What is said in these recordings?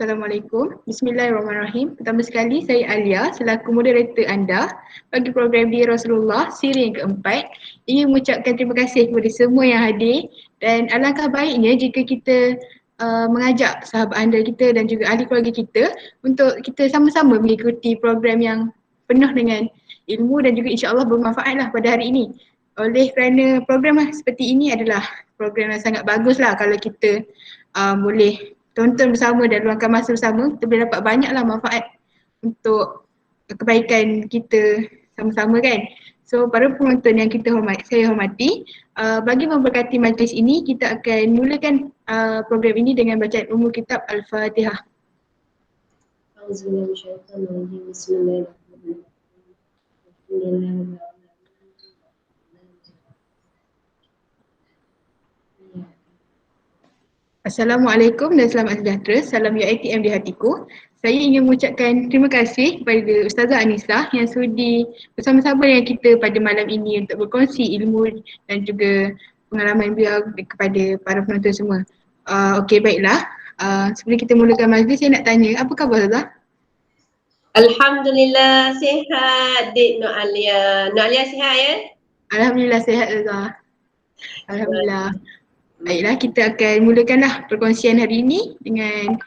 Assalamualaikum. Bismillahirrahmanirrahim. Pertama sekali saya Alia selaku moderator anda bagi program Dia Rasulullah siri yang keempat. Ingin mengucapkan terima kasih kepada semua yang hadir dan alangkah baiknya jika kita mengajak sahabat anda kita dan juga ahli keluarga kita untuk kita sama-sama mengikuti program yang penuh dengan ilmu dan juga insya-Allah bermanfaatlah pada hari ini. Oleh kerana program seperti ini adalah program yang sangat baguslah kalau kita boleh tonton bersama dan luangkan masa bersama, kita boleh dapat banyaklah manfaat untuk kebaikan kita sama-sama kan. So para penonton yang saya hormati, bagi memberkati majlis ini kita akan mulakan program ini dengan bacaan umum kitab Al-Fatihah. Bismillahirrahmanirrahim. Assalamualaikum dan selamat sejahtera. Salam UiTM di hatiku. Saya ingin mengucapkan terima kasih kepada Ustazah Anisa yang sudi bersama-sama dengan kita pada malam ini untuk berkongsi ilmu dan juga pengalaman beliau kepada para penonton semua. Okey, baiklah. Sebelum kita mulakan majlis, saya nak tanya, apa khabar Ustazah? Alhamdulillah sihat Dik Nur Alia. Nur Alia sihat ya? Alhamdulillah sihat Ustazah. Alhamdulillah. Baiklah, kita akan mulakanlah perkongsian hari ini dengan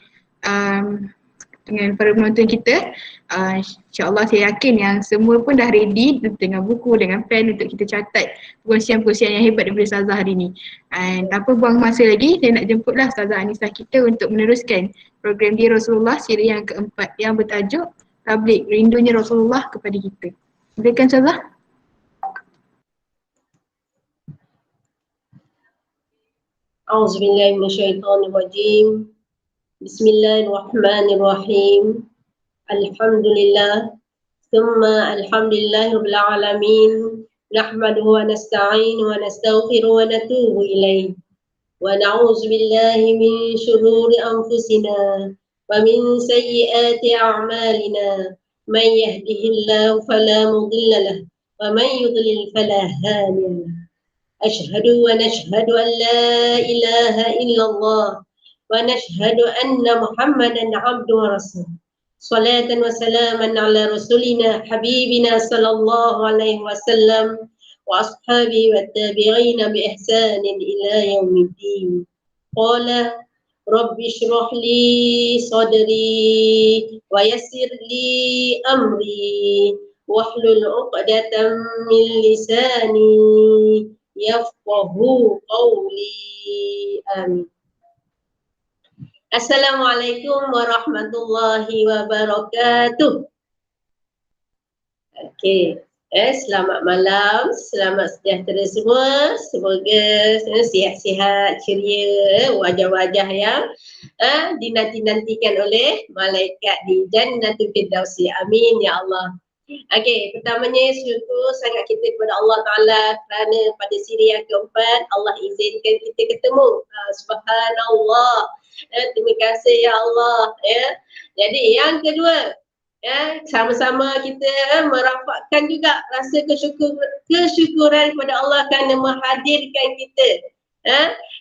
para penonton kita. InsyaAllah saya yakin yang semua pun dah ready dengan buku, dengan pen untuk kita catat perkongsian-perkongsian yang hebat daripada Ustazah hari ini. Tanpa buang masa lagi, saya nak jemputlah Ustazah Anisa kita untuk meneruskan program Dia Rasulullah siri yang keempat yang bertajuk Tabligh Rindunya Rasulullah kepada kita. Silakan Ustazah. A'udzubillahi minasyaitonirrajim. Bismillahirrahmanirrahim. Alhamdulillah. Thumma alhamdulillahi rabbil alamin. Nahmaduhu wa nasta'inu wa nastaghfiru wa natubu ilaih. Wa na'udzu billahi min shururi anfusina wa min sayyiati a'malina. Man yahdihillahu fala mudilla lahu wa man yudlil fala hadiya lahu. أشهد ونشهد أن لا إله إلا الله ونشهد أن محمدا عبده ورسوله صلاة وسلاما على رسولنا حبيبنا صلى الله عليه وسلم وأصحابه والتابعين بإحسان إلى يوم الدين. قال رب اشرح لي صدري ويسر لي أمري واحلل عقدة من لساني yafqahu qawli. Amin. Assalamualaikum warahmatullahi wabarakatuh. Okey. Selamat malam, selamat sejahtera semua. Semoga sihat-sihat, ceria, wajah-wajah yang dinanti-nantikan oleh malaikat di Jannatul Firdausi. Amin ya Allah. Okey, pertamanya syukur sangat kita kepada Allah Ta'ala kerana pada siri yang keempat Allah izinkan kita ketemu. Subhanallah. Terima kasih ya Allah. Jadi yang kedua, sama-sama kita merapatkan juga rasa kesyukuran kepada Allah kerana menghadirkan kita.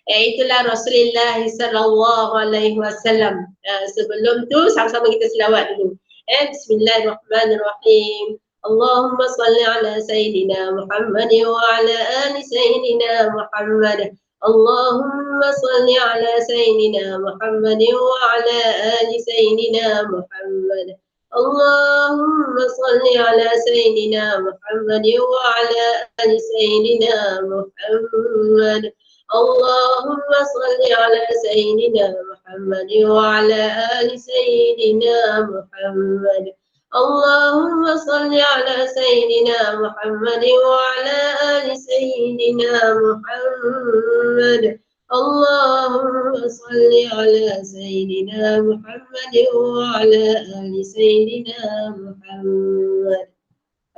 Itulah Rasulullah sallallahu alaihi wasallam. Sebelum tu sama-sama kita selawat dulu. Bismillahirrahmanirrahim. Allahumma salli ala Sayyidina Muhammad wa ala ali Sayyidina Muhammad. Allahumma salli ala Sayyidina Muhammad wa ala ali Sayyidina Muhammad. Allahumma salli ala Sayyidina Muhammad wa ala ali Sayyidina Muhammad. Allahumma salli ala Sayyidina Muhammad wa ala ali Sayyidina Muhammad. Allahumma salli ala Sayyidina Muhammad wa ala ali Sayyidina Muhammad. Allahumma salli ala Sayyidina Muhammad wa ala ali Sayyidina Muhammad.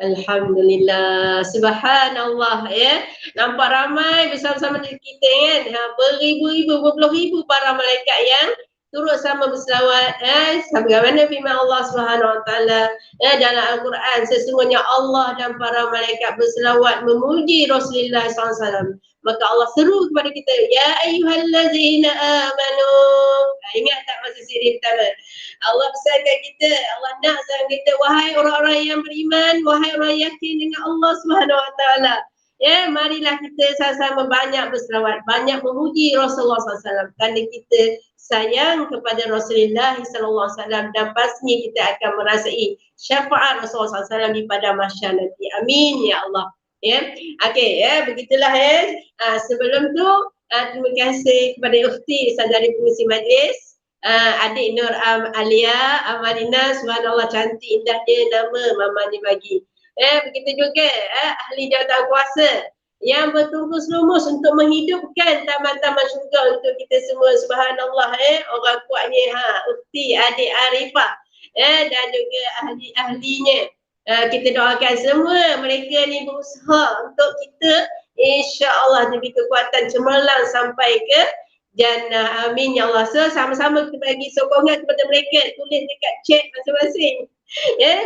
Alhamdulillah, subhanallah ya. Nampak ramai bersama-sama dengan kita kan. Beribu-ribu, berpuluh ribu para malaikat yang turut sama berselawat sebagaimana firman Allah Subhanahu wa taala dalam Al-Quran, sesungguhnya Allah dan para malaikat berselawat memuji Rasulullah SAW. Maka Allah seru kepada kita, ya ayyuhallazina amanu. Ingat tak masa siri pertama? Allah pesankan kita, Allah nak pesan kita, wahai orang-orang yang beriman, wahai orang yang yakin dengan Allah Subhanahu wa taala. Marilah kita sama-sama banyak berselawat, banyak memuji Rasulullah SAW kerana kita sayang kepada Rasulullah SAW dan pastinya kita akan merasai syafaat Rasulullah SAW di pada mahsyar nanti. Amin ya Allah. Okey, begitulah sebelum tu terima kasih kepada ukhti saudari pengisi majlis, adik Nur Alia Amarina, subhanallah cantik indah dia nama mama ni bagi. Begitu juga ahli jawatan kuasa yang bertungkus lumus untuk menghidupkan taman-taman syurga untuk kita semua, subhanallah. Orang kuatnya ukhti adik Arifah dan juga ahli-ahlinya. Kita doakan semua mereka ni berusaha untuk kita insya-Allah diberi kekuatan cemerlang sampai ke jannah. Amin ya Allah. So sama-sama kita bagi sokongan kepada mereka, tulis dekat chat masing-masing.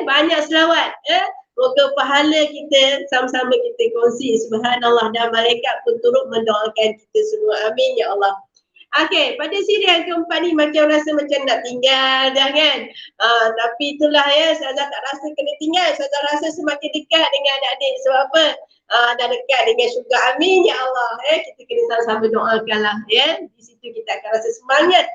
Banyak selawat. Moga pahala kita sama-sama kita kongsi, subhanallah, dan malaikat pun turut mendoakan kita semua. Amin ya Allah. Okey, pada siri yang keempat ni macam rasa macam nak tinggal dah kan. Tapi itulah Ustazah tak rasa kena tinggal. Ustazah rasa semakin dekat dengan adik-adik. Sebab apa? Dah dekat dengan syurga. Amin ya Allah. Kita kena sama-sama doakanlah. Di situ kita akan rasa semangat.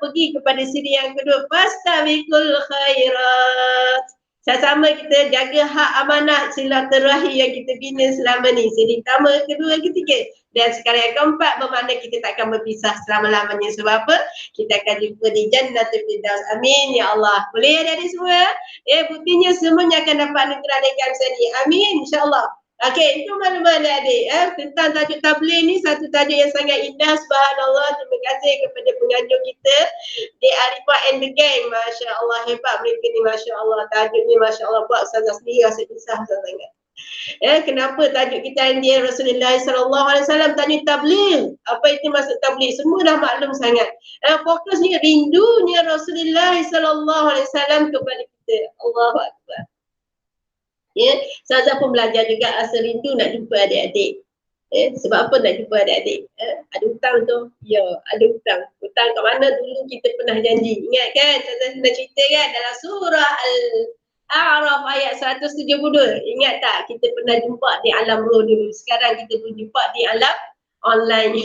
Pergi kepada siri yang kedua. Fastabiqul khairat. Sama-sama kita jaga hak amanah silaturahim yang kita bina selama ni. Siri pertama, kedua, ketiga. Dan sekarang yang keempat bermakna kita tak akan berpisah selama-lamanya. Sebab apa? Kita akan jumpa di Jannatul Firdaus. Amin ya Allah. Boleh adik-adik semua? Buktinya semuanya akan dapat negara dengan sini. Amin insya-Allah. Okey, itu maklumat adik-adik tentang tajuk tabligh ni, satu tajuk yang sangat indah, subhanallah. Terima kasih kepada penganjur kita di Arifah and the Gang. Masya-Allah, hebat mereka ni, masya-Allah. Tajuk ni masya-Allah buat Ustazah sendiri rasa kisah sangat. Kenapa tajuk kita dia Rasulullah SAW, tajuk tabligh. Apa itu maksud tabligh? Semua dah maklum sangat. Fokusnya rindunya Rasulullah SAW kepada kita. Allahu Akbar. Ustazah pun belajar juga rasa rindu nak jumpa adik-adik. Sebab apa nak jumpa adik-adik? Ada hutang tu? Ya, ada hutang. Hutang kat mana dulu kita pernah janji. Ingat kan? Ustazah pernah cerita kan dalam surah Al-A'raf ayat 172. Ingat tak? Kita pernah jumpa di alam roh dulu. Sekarang kita pun jumpa di alam online.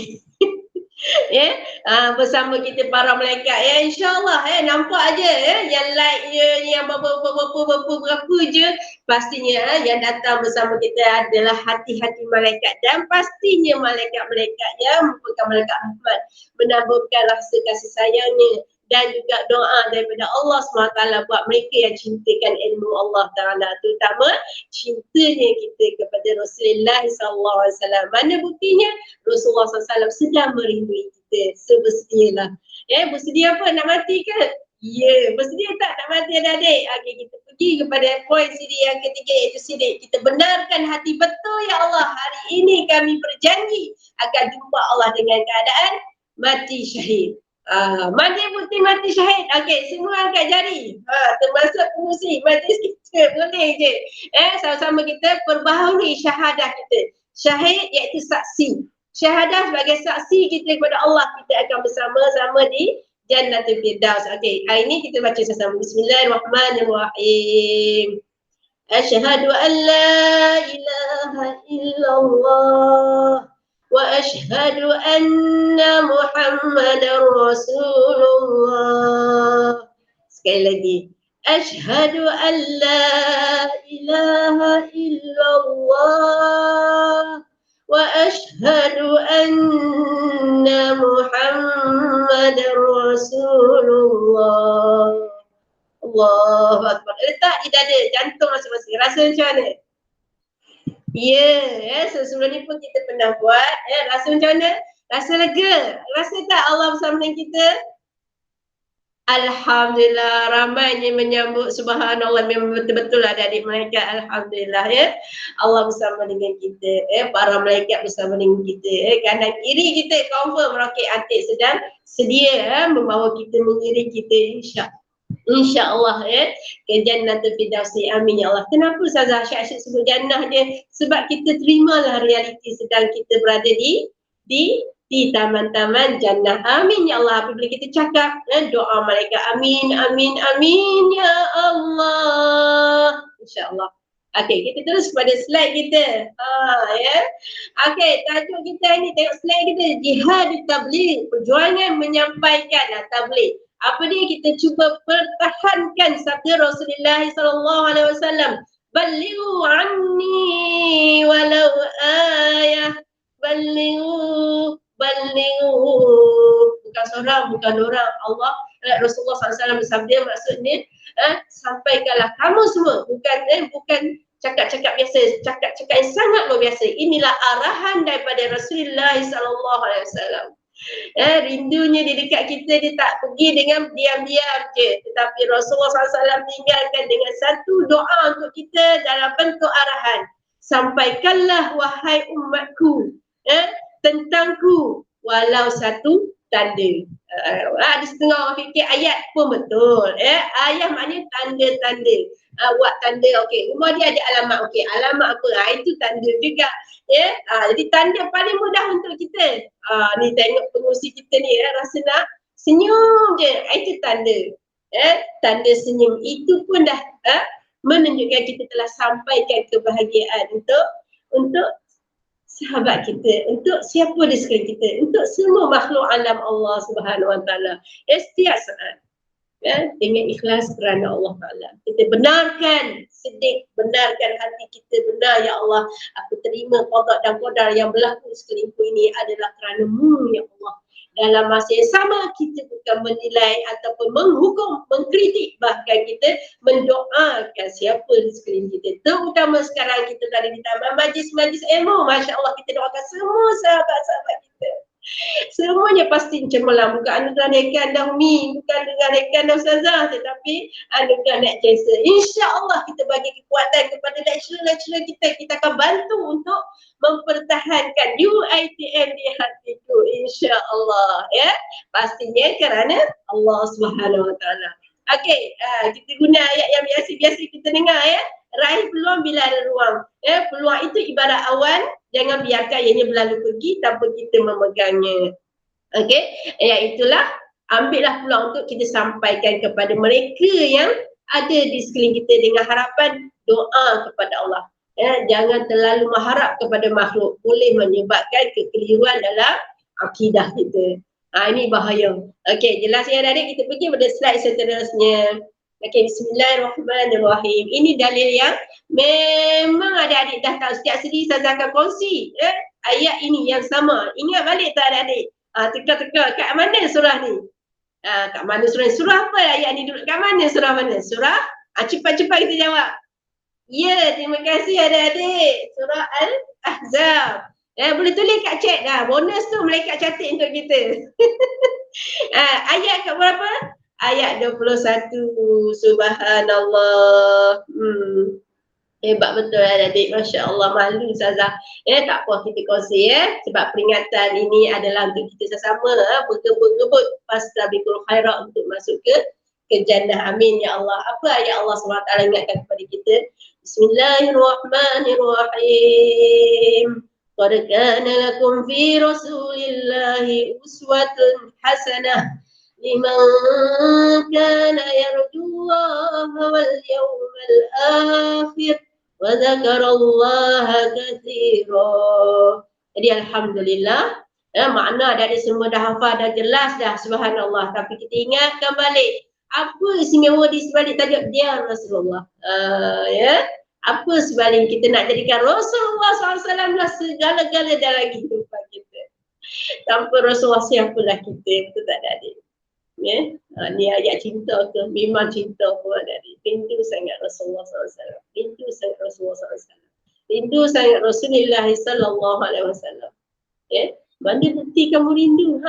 Bersama kita para malaikat insya-Allah nampak aja yang like yang berapa je, pastinya yang datang bersama kita adalah hati-hati malaikat, dan pastinya malaikat-malaikat yang merupakan malaikat rahmat menambahkan rasa kasih sayangnya dan juga doa daripada Allah SWT buat mereka yang cintakan ilmu Allah Ta'ala, terutama cintanya kita kepada Rasulullah SAW. Mana buktinya? Rasulullah SAW sedang merindui kita. So bersedialah. Bersedia apa? Nak mati ke? Ya, bersedia tak nak mati adik-adik? Okay, kita pergi kepada poin siri yang ketiga, iaitu siri kita benarkan hati betul ya Allah. Hari ini kami berjanji akan jumpa Allah dengan keadaan mati syahid. Mana bukti mati syahid? Okey, semua angkat jari. Termasuk pengusi majlis kita, boleh je. Sama-sama kita perbaharui syahadah kita. Syahid iaitu saksi. Syahadah sebagai saksi kita kepada Allah. Kita akan bersama-sama di Jannatul Firdaus. Okey, hari ini kita baca sama-sama. Bismillahirrahmanirrahim. Asyhadu an la ilaha illallah wa asyhadu anna Muhammadar Rasulullah. Sekali lagi. Asyhadu an la ilaha illallah wa asyhadu anna Muhammadar Rasulullah. Allahu Akbar. Letak di dada jantung masing-masing. Rasa macam mana? Sebelum ni pun kita pernah buat. Rasa macam mana? Rasa lega. Rasa tak Allah bersama dengan kita? Alhamdulillah, ramainya menyambut, subhanallah, memang betul-betul ada adik malaikat, alhamdulillah ya. Allah bersama dengan kita, para malaikat bersama dengan kita, kanan kiri kita confirm Rocket Atik sedang sedia membawa kita, mengiring kita insya-Allah ke Jannatul Firdausi, amin ya Allah. Kenapa Ustazah asyik sebut jannah dia? Sebab kita terimalah realiti sedang kita berada di taman-taman jannah. Amin ya Allah. Apabila kita cakap doa malaikat, amin, amin, amin ya Allah. InsyaAllah. Okey, kita terus pada slide kita. Ya. Okey, tajuk kita ni, tengok slide kita. Jihad tabligh, perjuangan menyampaikan tabligh. Apa dia? Kita cuba pertahankan sabda Rasulullah SAW. Balighu anni walau ayah. Balighu bukan seorang, bukan orang. Allah, Rasulullah SAW bersabda, maksudnya sampaikanlah kamu semua, bukan cakap-cakap biasa, cakap-cakap yang sangat luar biasa. Inilah arahan daripada Rasulullah SAW. Rindunya di dekat kita, dia tak pergi dengan diam-diam je, tetapi Rasulullah SAW tinggalkan dengan satu doa untuk kita dalam bentuk arahan. Sampaikanlah wahai umatku tentangku walau satu tanda. Ada setengah orang fikir ayat pun betul. Ayat maknanya tanda-tanda. Buat tanda, okey. Rumah dia ada alamat, okey. Alamat apa? Itu tanda juga. Jadi tanda paling mudah untuk kita. Ni tengok pengurusi kita ni, rasa nak senyum je. Itu tanda. Tanda senyum. Itu pun dah menunjukkan kita telah sampaikan kebahagiaan untuk sahabat kita, untuk siapa di sekeliling kita, untuk semua makhluk alam Allah Subhanahu Wa Taala. Setiap saat dengan ikhlas kerana Allah Taala. Kita benarkan sedih, benarkan hati kita, benar ya Allah, aku terima qada dan qadar yang berlaku di sekelilingku ini adalah kerana-Mu ya Allah. Dalam masa yang sama kita bukan menilai ataupun menghukum, mengkritik, bahkan kita mendoakan siapa di sekeliling kita. Terutama sekarang kita berada di taman majlis-majlis ilmu, Masya Allah, kita doakan semua sahabat-sahabat kita. Semuanya pasti cemerlang, bukan anugerah rekan dan Umi, bukan dengan rekan dan Ustazah, tetapi anugerah nak cancer. InsyaAllah kita bagi kekuatan kepada lecturer-lecturer kita. Kita akan bantu untuk mempertahankan UiTM di hatiku, insyaAllah ya. Pastinya kerana Allah Subhanahu Wa Taala. Okey, kita guna ayat yang biasa-biasa kita dengar ya. Raih peluang bila ada ruang. Peluang itu ibarat awan, jangan biarkan ianya berlalu pergi tanpa kita memegangnya. Okey, ayat itulah, ambillah peluang untuk kita sampaikan kepada mereka yang ada di sekeliling kita dengan harapan doa kepada Allah. Jangan terlalu mengharap kepada makhluk, boleh menyebabkan kekeliruan dalam akidah kita. Ini bahaya. Okey, jelas ya adik, kita pergi pada slide seterusnya. Okey, bismillahirrahmanirrahim. Ini dalil yang memang adik-adik dah tahu. Setiap sedi saya akan kongsi ayat ini yang sama. Ingat balik tak adik-adik? Teka-teka, kat mana surah ni? Kat mana surah ni? Surah apa ayat ni duduk? Kat mana surah mana? Surah? Cepat-cepat kita jawab. Ya, terima kasih adik-adik. Surah Al-Ahzab. Boleh tulis kat chat dah. Bonus tu malaikat catat untuk kita. Ayat kat berapa? Ayat 21. Subhanallah. Hebat betul adik-adik. Masya Allah, malu Ustazah. Tak apa kita kongsi sebab peringatan ini adalah untuk kita sesama berkebut-kebut fastabiqul khairat untuk masuk ke jannah. Amin ya Allah. Apa ayat Allah SWT ingatkan kepada kita? Bismillahirrahmanirrahim. Qad kana lakum fi Rasulillahi uswatun hasanah liman kana yarjullaha wal yawmal akhir wa dzakarallaha katsira. Jadi alhamdulillah, makna dari semua dah hafal, dah jelas dah, subhanallah. Tapi kita ingatkan balik, apa istimewa di sebalik tajuk dia Rasulullah. Apa sebalik kita nak jadikan Rasulullah SAW lah segala-gala dalam kehidupan kita. Tanpa Rasulullah siapalah kita, betul tak adik? Ni ayat cinta ke? Memang cinta pun adik. Rindu sangat Rasulullah SAW. Rindu sangat Rasulullah SAW. Rindu sangat Rasulullah SAW. Mana bukti kamu rindu?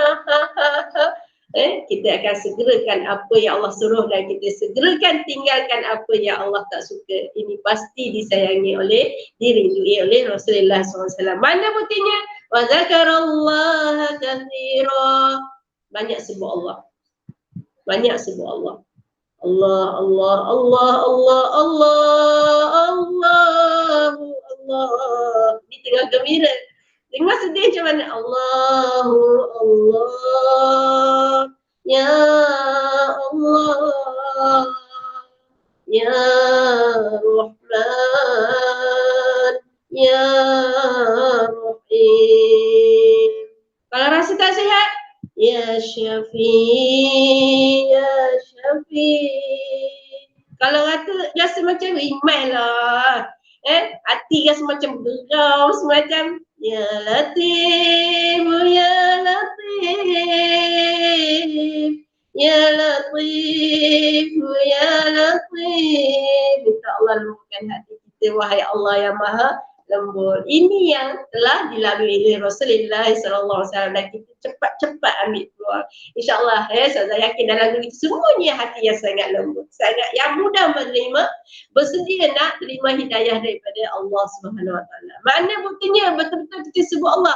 Kita akan segerakan apa yang Allah suruh dan kita segerakan tinggalkan apa yang Allah tak suka. Ini pasti disayangi oleh, dirindui oleh Rasulullah SAW. Mana buktinya? Wa zakarallaha katsira. Banyak sebut Allah. Banyak sebut Allah. Allah, Allah, Allah, Allah, Allah, Allah, Allah. Di tengah gembira. Dengar sedih macam mana? Allahu Allah. Ya Allah. Ya Rahman. Ya Rahim. Kalau rasa tak sihat, Ya Syafi, Ya Syafi. Kalau rasa macam iman lah. Hati rasa macam geram semacam Ya Latif, Ya Latif, Ya Latif, Ya Latif. Minta Allah lembutkan hati kita, wahai Allah yang Maha lembut. Ini yang telah dilalui oleh Rasulullah SAW dan kita cepat-cepat ambil keluar. InsyaAllah saya yakin dalam diri semuanya hati yang sangat lembut, sangat yang mudah menerima, bersedia nak terima hidayah daripada Allah Subhanahu Wa Taala. Mana buktinya betul-betul kita sebut Allah?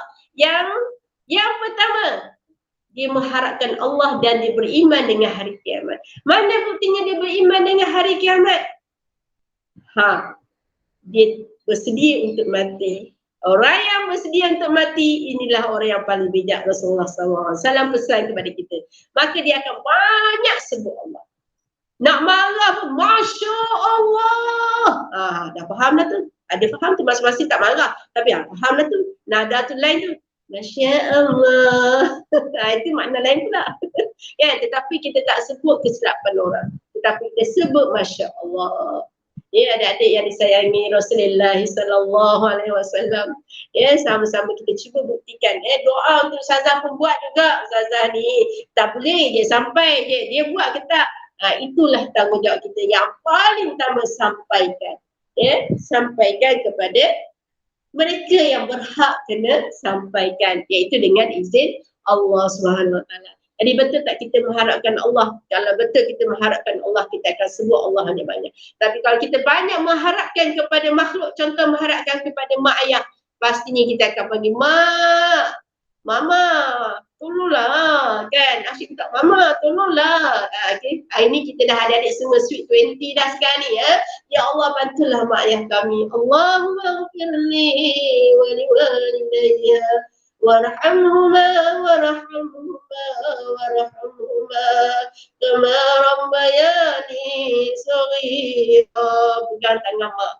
Yang pertama, dia mengharapkan Allah dan dia beriman dengan hari kiamat. Mana buktinya dia beriman dengan hari kiamat? Dia bersedia untuk mati. Orang yang bersedia untuk mati, inilah orang yang paling bijak. Rasulullah SAW pesan kepada kita. Maka dia akan banyak sebut Allah. Nak marah pun, Masya Allah. Dah faham dah tu. Ada faham tu, masing-masing tak marah. Tapi faham dah tu. Nada tu lain tu. Masya Allah. Itu makna lain pula. Ya, tetapi kita tak sebut kesilapan orang. Tetapi kita sebut Masya Allah. Ya, adik-adik yang disayangi Rasulullah SAW. Ya, sama-sama kita cuba buktikan. Doa untuk Ustazah pun buat juga. Ustazah ni tak boleh je sampai je. Dia buat ke tak? Itulah tanggungjawab kita yang paling utama, sampaikan. Ya, sampaikan kepada mereka yang berhak kena sampaikan, iaitu dengan izin Allah Subhanahu Wa Taala. Jadi betul tak kita mengharapkan Allah? Kalau betul kita mengharapkan Allah, kita akan sebut Allah hanya banyak. Tapi kalau kita banyak mengharapkan kepada makhluk, contoh mengharapkan kepada mak ayah, pastinya kita akan panggil mak, mama, tolonglah, kan? Asyik tak, mama, tolonglah. Okay. Hari ni kita dah adik-adik semua sweet 20 dah sekarang ni. Ya Allah, bantulah mak ayah kami. Allahumma ghfirli wa liwalidayya warhamhuma warhamhuma warhamhuma kama rabbayani shaghira. Pegang tangan mak.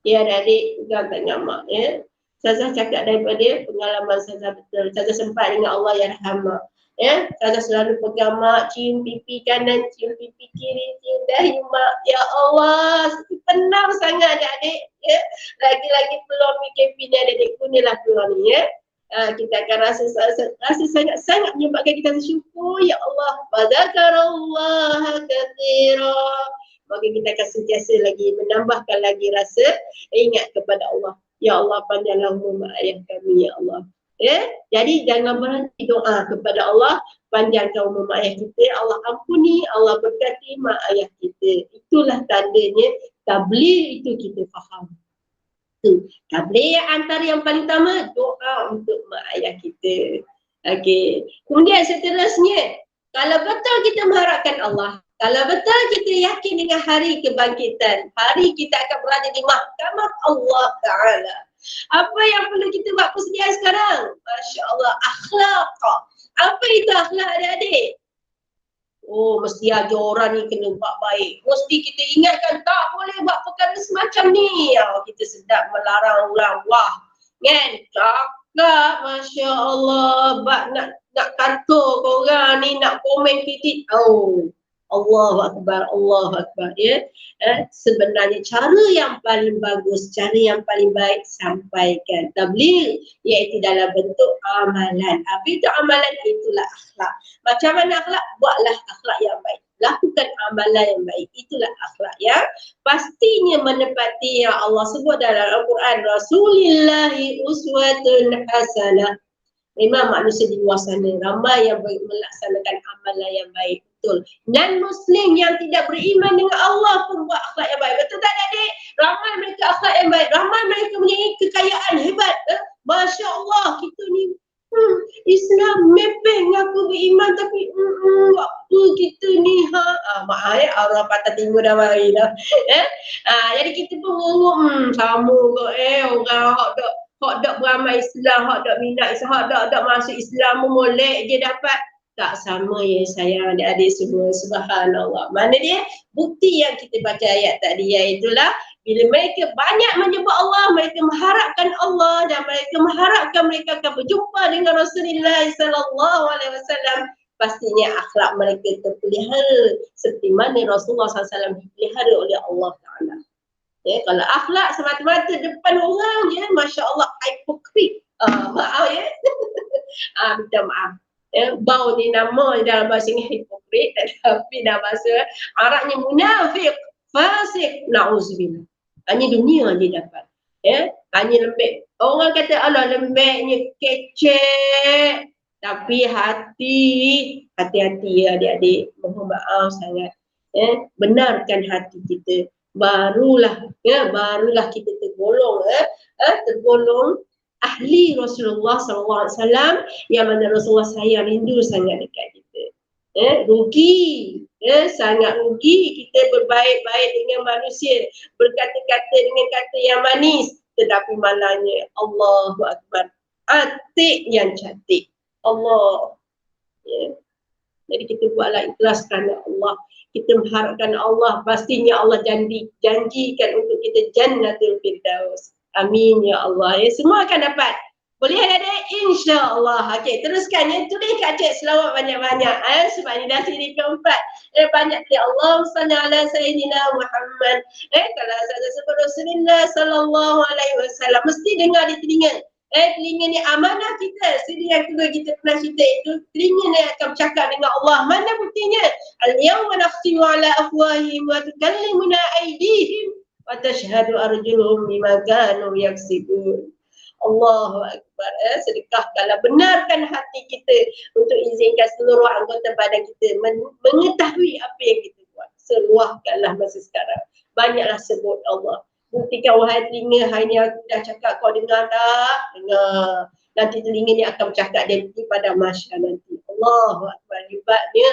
Ya adik, pegang tangan mak, ya. Ustazah cakap daripada pengalaman Ustazah betul. Ustazah sempat dengan Allah yang rahmat. Ya, Ustazah selalu pegang mak, cium pipi kanan, cium pipi kiri, cium dahi mak. Ya Allah, tenang sangat adik-adik. Ya. Lagi-lagi peluang PKP ni adik-adikku ni lah peluang ni, ya. Kita akan rasa sangat-sangat menyebabkan kita bersyukur. Ya Allah, Fadzakarallaha katsira. Maka kita akan sentiasa lagi menambahkan lagi rasa ingat kepada Allah. Ya Allah, panjanglah umur mak ayah kami, ya Allah. Ya, jadi jangan berhenti doa kepada Allah, panjangkan umur mak ayah kita. Allah ampuni, Allah berkati mak ayah kita. Itulah tandanya tabligh itu kita faham. Tabligh antara yang paling utama, doa untuk mak ayah kita. Okey. Kemudian seterusnya, kalau betul kita mengharapkan Allah, kalau betul kita yakin dengan hari kebangkitan, hari kita akan berada di mahkamah Allah Ta'ala. Apa yang perlu kita buat persediaan sekarang? Masya Allah, akhlak. Apa itu akhlak adik-adik? Oh, mesti aja orang ni kena buat baik. Mesti kita ingatkan tak boleh buat perkara semacam ni. Kita sedap melarang orang. Wah, kan? Cakap, Masya Allah, nak kantor korang ni, nak komen kritik. Oh, Allahu Akbar, Allahu Akbar, ya. Sebenarnya cara yang paling bagus, cara yang paling baik, sampaikan tabligh, iaitu dalam bentuk amalan. Apa itu amalan? Itulah akhlak. Macam mana akhlak? Buatlah akhlak yang baik. Lakukan amalan yang baik. Itulah akhlak yang pastinya menepati yang Allah sebut dalam Al-Quran. Rasulillahi uswatun hasanah. Memang manusia di luar sana ramai yang melaksanakan amalan yang baik. Betul. Dan Muslim yang tidak beriman dengan Allah pun buat akhlak yang baik. Betul tak adik? Ramai mereka akhlak yang baik. Ramai mereka mempunyai kekayaan hebat. Masya Allah, kita ni Islam mepeng aku beriman tapi apa kita ni maaf orang Pantai Timur dah mari dah. Jadi kita pun ngurung sama kot orang hak dak beramal Islam, hak dak minat Islam, hak dak masuk Islam molek je dapat. Tak sama ya sayang adik-adik semua, subhanallah. Mana dia? Bukti yang kita baca ayat tadi, iaitulah bila mereka banyak menyebut Allah, mereka mengharapkan Allah dan mereka mengharapkan mereka akan berjumpa dengan Rasulullah sallallahu alaihi wasallam, pastinya akhlak mereka terpelihara seperti mana Rasulullah SAW dipelihara oleh Allah Taala. Kalau akhlak semata-mata depan orang je, Masya Allah, hipokrit. Maaf ya. Minta maaf. Bau ni nama dalam bahasa ini hipokrit, tapi dalam bahasa Arabnya munafik, fasik, na'udzubillah. Hanya dunia dia dapat. Hanya lembek. Orang kata Allah lembeknya kecek, tapi hati-hati ya adik-adik. Mohon maaf sangat. Benarkan hati kita. Barulah kita tergolong ahli Rasulullah SAW, yang mana Rasulullah sayang rindu sangat dekat kita. Rugi, sangat rugi kita berbaik-baik dengan manusia, berkata-kata dengan kata yang manis, tetapi malangnya Allahu Akbar, atik yang cantik Allah. Jadi kita buatlah ikhlas kerana Allah. Kita mengharapkan Allah, pastinya Allah janjikan untuk kita Jannatul Firdaus. Amin ya Allah. Semua akan dapat. Boleh ada? InsyaAllah. Okey, teruskan ya. Tulis kat cik selawat banyak-banyak. Sebab ni dah siri keempat. Banyak ya Allah. Salli ala Sayyidina Muhammad. Kalau saya sebut Rasulullah sallallahu alaihi wasallam, mesti dengar di telinga. Telinga ni amanah kita. Siri yang kedua kita pernah cerita itu, telinga ni akan bercakap dengan Allah. Mana buktinya? Al-yawma nakhtimu ala afwahihim wa tukallimuna aydihim wa tashhadu arjuluhum bima kanu yaksibun. Allahu Akbar. Sedekahkanlah, benarkan hati kita untuk izinkan seluruh anggota badan kita mengetahui apa yang kita buat. Seluahkanlah masa sekarang. Banyaklah sebut Allah. Buktikan wahai telinga, hari ni aku dah cakap, kau dengar tak? Dengar. Nanti telinga ni akan bercakap nanti pada masyarakat nanti. Allahu Akbar. Hebatnya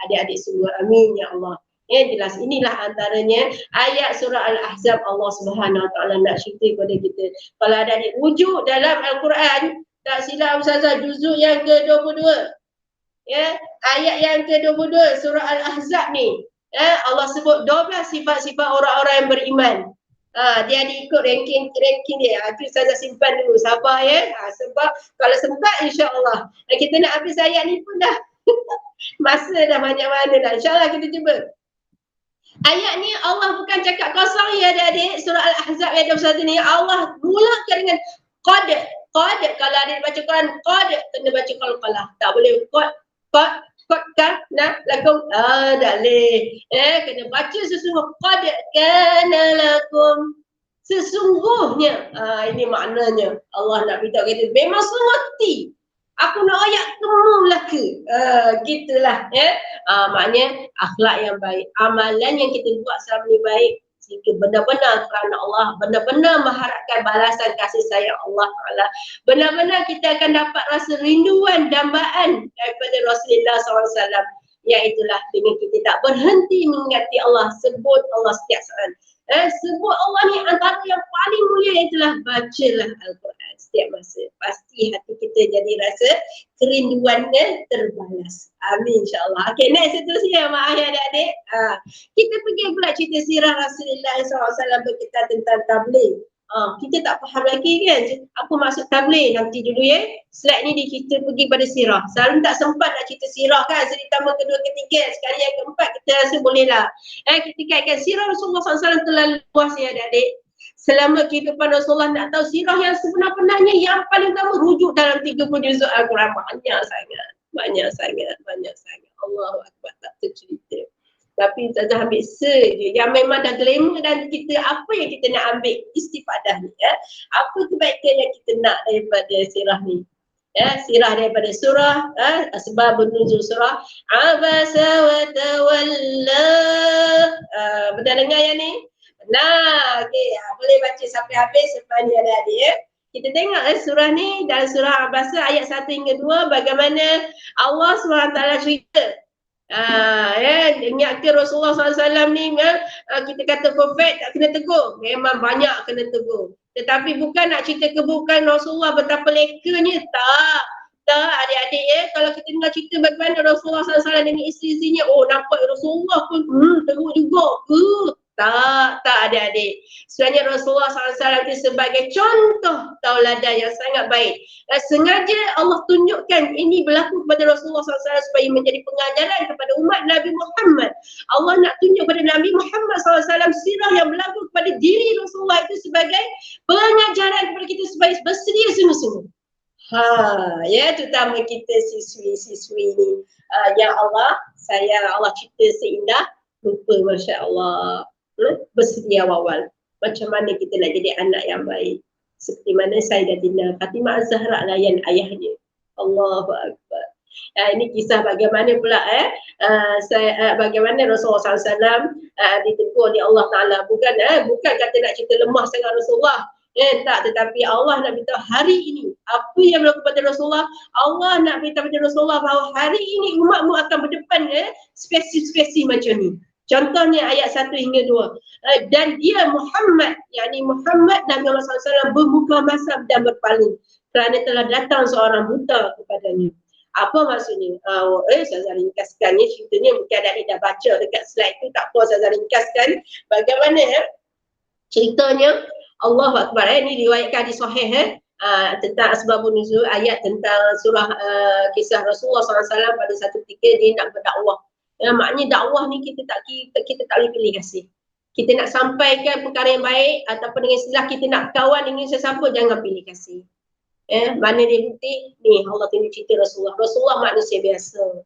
adik-adik semua. Amin ya Allah. Jelas inilah antaranya ayat surah Al-Ahzab. Allah Subhanahu Wa Taala nak cerita kepada kita. Kalau ada adik wujud dalam Al-Quran, tak silap Ustazah, juzuk yang ke-22. Ayat yang ke-22 surah Al-Ahzab ni. Allah sebut 12 sifat-sifat orang-orang yang beriman. Dia ada ikut ranking dia. Itu Ustazah simpan dulu, sabar ya. Sebab kalau sempat insya-Allah. Kita nak habis ayat ni pun dah masa dah banyak mana dah. InsyaAllah kita cuba. Ayat ni Allah bukan cakap kosong ya adik-adik. Surah Al-Ahzab ayat 21 ni Allah mulakan dengan qad. Kalau adik baca Quran qad, kena baca qalqalah. Tak boleh qad kan nah lakum tak boleh. Kena baca sesungguh qad kana lakum. Sesungguhnya ini maknanya Allah nak beritahu kita memang semati. Aku nak ayat kamu lah ke? Gitulah maknanya akhlak yang baik, amalan yang kita buat selama ni baik, jika benar-benar kerana Allah, benar-benar mengharapkan balasan kasih sayang Allah Taala, benar-benar kita akan dapat rasa rinduan dambaan daripada Rasulullah SAW. Iaitulah dengan kita tak berhenti mengingati Allah, sebut Allah setiap saat. Sebut Allah ni antara yang paling mulia, itulah bacalah Al-Quran setiap masa. Pasti hati kita jadi rasa kerinduannya terbalas. Amin insyaAllah. Okay, next seterusnya mak ayah adik-adik. Kita pergi pula cerita sirah Rasulullah SAW berkaitan tentang tabligh. Kita tak faham lagi kan apa maksud tabligh. Nanti dulu ya. Slide ni kita pergi pada sirah. Selalu tak sempat nak cerita sirah kan. Seri pertama, kedua, ketiga. Sekali yang keempat kita rasa boleh lah. Kita kaitkan sirah Rasulullah SAW terlalu luas ya adik-adik. Selama kehidupan Rasulullah, nak tahu sirah yang sebenar-benarnya, yang paling utama rujuk dalam 30 juzuk Al-Quran. Banyak sangat. Allahu Akbar, tak tercerita. Tapi Ustazah ambil je yang memang dah glamour, dan kita apa yang kita nak ambil istifadah ni Apa kebaikan yang kita nak daripada sirah ni. sirah daripada surah asbabun nuzul surah Abasa wa Tawalla. Pernah dengar yang ni? Nah, okey, boleh baca sampai habis lepas ni adik-adik ya. Kita tengok surah ni dalam surah Abasa ayat 1 hingga 2 bagaimana Allah SWT cerita. Ingat ke Rasulullah SAW ni kita kata perfect tak kena tegur. Memang banyak kena tegur. Tetapi bukan nak cerita keburukan Rasulullah betapa lekanya. Tak adik-adik ya. Kalau kita dengar cerita bagaimana Rasulullah SAW dengan isteri-isterinya, oh nampak Rasulullah pun teruk juga. Tak adik-adik. Sebenarnya Rasulullah SAW itu sebagai contoh tauladan yang sangat baik. Sengaja Allah tunjukkan ini berlaku kepada Rasulullah SAW supaya menjadi pengajaran kepada umat Nabi Muhammad. Allah nak tunjuk kepada Nabi Muhammad SAW sirah yang berlaku kepada diri Rasulullah itu sebagai pengajaran kepada kita supaya bersedia sungguh-sungguh. Terutama kita siswi-siswi ni yang Allah sayang, Allah cipta seindah rupa, Masya Allah. Bersedia awal. Macam mana kita nak jadi anak yang baik. Seperti mana Sayyidatina Fatimah Az-Zahra layan ayahnya. Allahu Akbar. Ini kisah bagaimana pula bagaimana Rasulullah SAW ditegur oleh Allah Ta'ala. Bukan kata nak cerita lemah sangat Rasulullah. Tak, tetapi Allah nak beritahu hari ini apa yang berlaku pada Rasulullah. Allah nak beritahu pada Rasulullah bahawa hari ini umatmu akan berdepan spesi-spesi macam ni. Contohnya ayat 1 hingga 2. Dan dia Muhammad, yakni Muhammad Nabi Muhammad SAW bermuka masam dan berpaling kerana telah datang seorang buta kepadanya. Apa maksudnya? Saya ringkaskannya ceritanya, mungkin adik dah baca dekat slide tu, tak apa saya ringkaskan. Bagaimana ceritanya? Allahu Akbar. Ini riwayatkan di sahih tentang asbabun nuzul, ayat tentang surah kisah Rasulullah SAW pada satu ketika dia nak berdakwah. Maknanya dakwah ni kita tak boleh pilih kasih. Kita nak sampaikan perkara yang baik ataupun dengan istilah kita nak kawan dengan sesiapa, jangan pilih kasih. Mana dia bukti? Ni Allah tunjuk cerita Rasulullah. Rasulullah manusia biasa.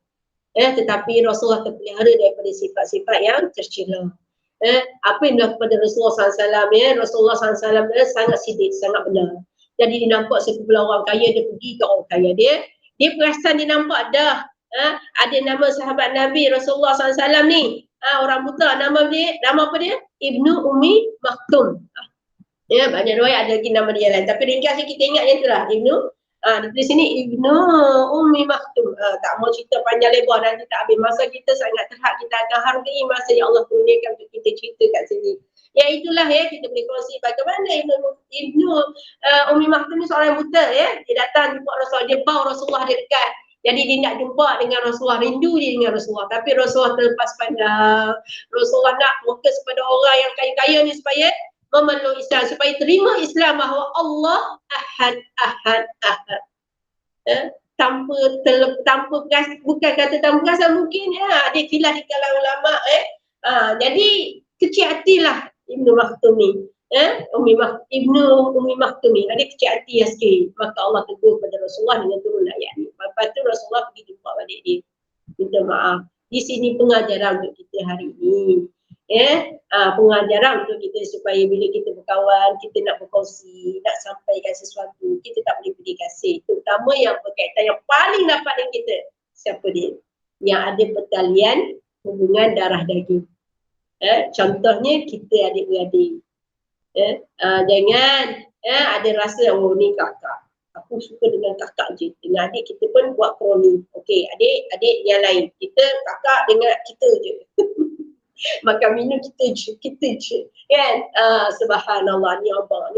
Tetapi Rasulullah terpelihara daripada sifat-sifat yang tercela. Apa yang berlaku pada Rasulullah SAW Rasulullah SAW sangat sidik, sangat benar. Jadi dia nampak sekumpulan orang kaya, dia pergi ke orang kaya dia perasan dia nampak dah ada nama sahabat Nabi Rasulullah SAW ni, orang buta, nama apa dia? Ibnu Ummi Maktum. Banyak riwayat ada lagi nama dia lain, tapi ringkasnya kita ingat yang itulah Ibnu di sini Ibnu Ummi Maktum. Tak mau cerita panjang lebar, nanti tak habis masa kita. Sangat terhad kita akan hargai masa yang Allah kurniakan untuk kita cerita kat sini. Itulah kita boleh kongsi bagaimana Ibnu Ummi Maktum ni seorang buta dia datang jumpa Rasulullah, dia bawa Rasulullah dia dekat. Jadi dia nak jumpa dengan Rasulullah, rindu dia dengan Rasulullah. Tapi Rasulullah terlepas pandang. Rasulullah nak fokus kepada orang yang kaya-kaya ni supaya memeluk Islam, supaya terima Islam bahawa Allah Ahad. Tanpa bukan kata tanpa perasaan mungkin dia khilaf di kalangan ulama. Jadi kecil hatilah Ibnu Maktum ni. Ibnu Ummi Maktum ni ada kecil hati sikit. Maka Allah tegur kepada Rasulullah dengan turun ayat ni. Lepas tu Rasulullah pergi jumpa balik dia, minta maaf. Di sini pengajaran untuk kita hari ini. Pengajaran untuk kita supaya bila kita berkawan, kita nak berkongsi, nak sampaikan sesuatu, kita tak boleh pilih kasih. Terutama yang berkaitan yang paling dapat dengan kita. Siapa dia? Yang ada pertalian hubungan darah daging. Contohnya kita adik-beradik. Jangan ada rasa ni kakak, aku suka dengan kakak je. Dengan adik kita pun buat kroni. Okey, adik yang lain, kita kakak dengan kita je. Makan minum kita je kan. Subhanallah, ni abang,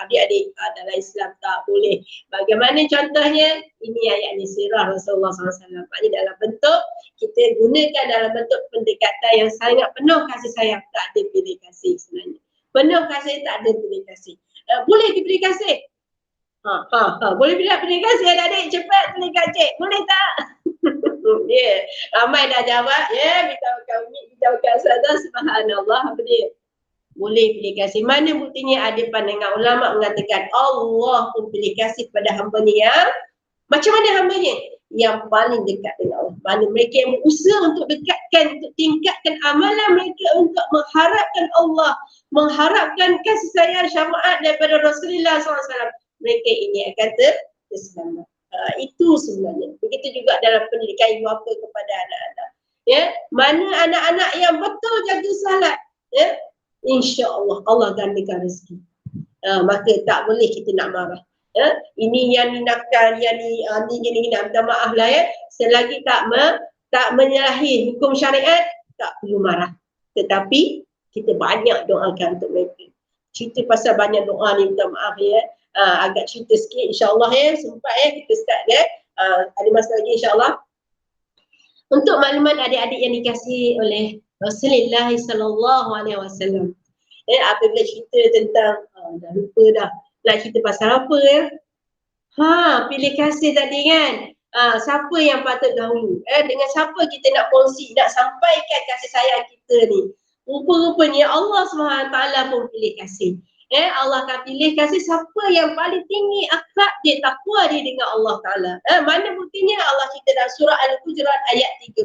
adik-adik dalam Islam tak boleh. Bagaimana contohnya? Ini ayat ni sirah Rasulullah SAW. Maknanya dalam bentuk, kita gunakan dalam bentuk pendekatan yang sangat penuh kasih sayang. Tak ada pilih kasih sebenarnya. Penuh kasih, tak ada pilih kasih. Boleh dipilih kasih? Boleh pilih kasih adik-adik? Cepat pilih kasih. Boleh tak? Ramai dah jawab. Beritahukan sahaja. Subhanallah. Apa dia? Boleh pilih kasih. Mana buktinya? Ada pandangan ulama mengatakan Allah pun pilih kasih kepada hamba-Nya yang macam mana hamba-Nya? Yang paling dekat dengan Allah. Mana mereka yang berusaha untuk dekatkan, untuk tingkatkan amalan mereka untuk mengharapkan Allah, mengharapkan kasih sayang syafaat daripada Rasulullah SAW. Mereka ini akan kita selamat. Itu sebenarnya. Begitu juga dalam pendidikan ibu bapa kepada anak-anak. Ya, mana anak-anak yang betul jaga salat, ya, insya-Allah Allah gandakan rezeki. Maka tak boleh kita nak marah. Ya, ini yang ni nakal, yang ni gini minta maaf lah ya. Selagi tak menyalahi hukum syariat, tak perlu marah. Tetapi kita banyak doakan untuk mereka. Cerita pasal banyak doa ni, minta maaf ya. Agak cerita sikit insya-Allah ya, sempat ya kita start ya. Ada masa lagi insya-Allah. Untuk maklumat adik-adik yang dikasihi oleh Rasulullah sallallahu alaihi wasallam. Apabila cerita tentang dah lupa dah. Nak cerita pasal apa ya? Pilih kasih tadi kan. Siapa yang patut dahulu? Dengan siapa kita nak kongsi, nak sampaikan kasih sayang kita ni? Rupa-rupanya Allah SWT pun pilih kasih. Allah akan pilih kasih siapa yang paling tinggi akhlak dia, takwa dia dengan Allah Ta'ala. Mana buktinya? Allah cerita dalam surah Al-Hujurat ayat 13.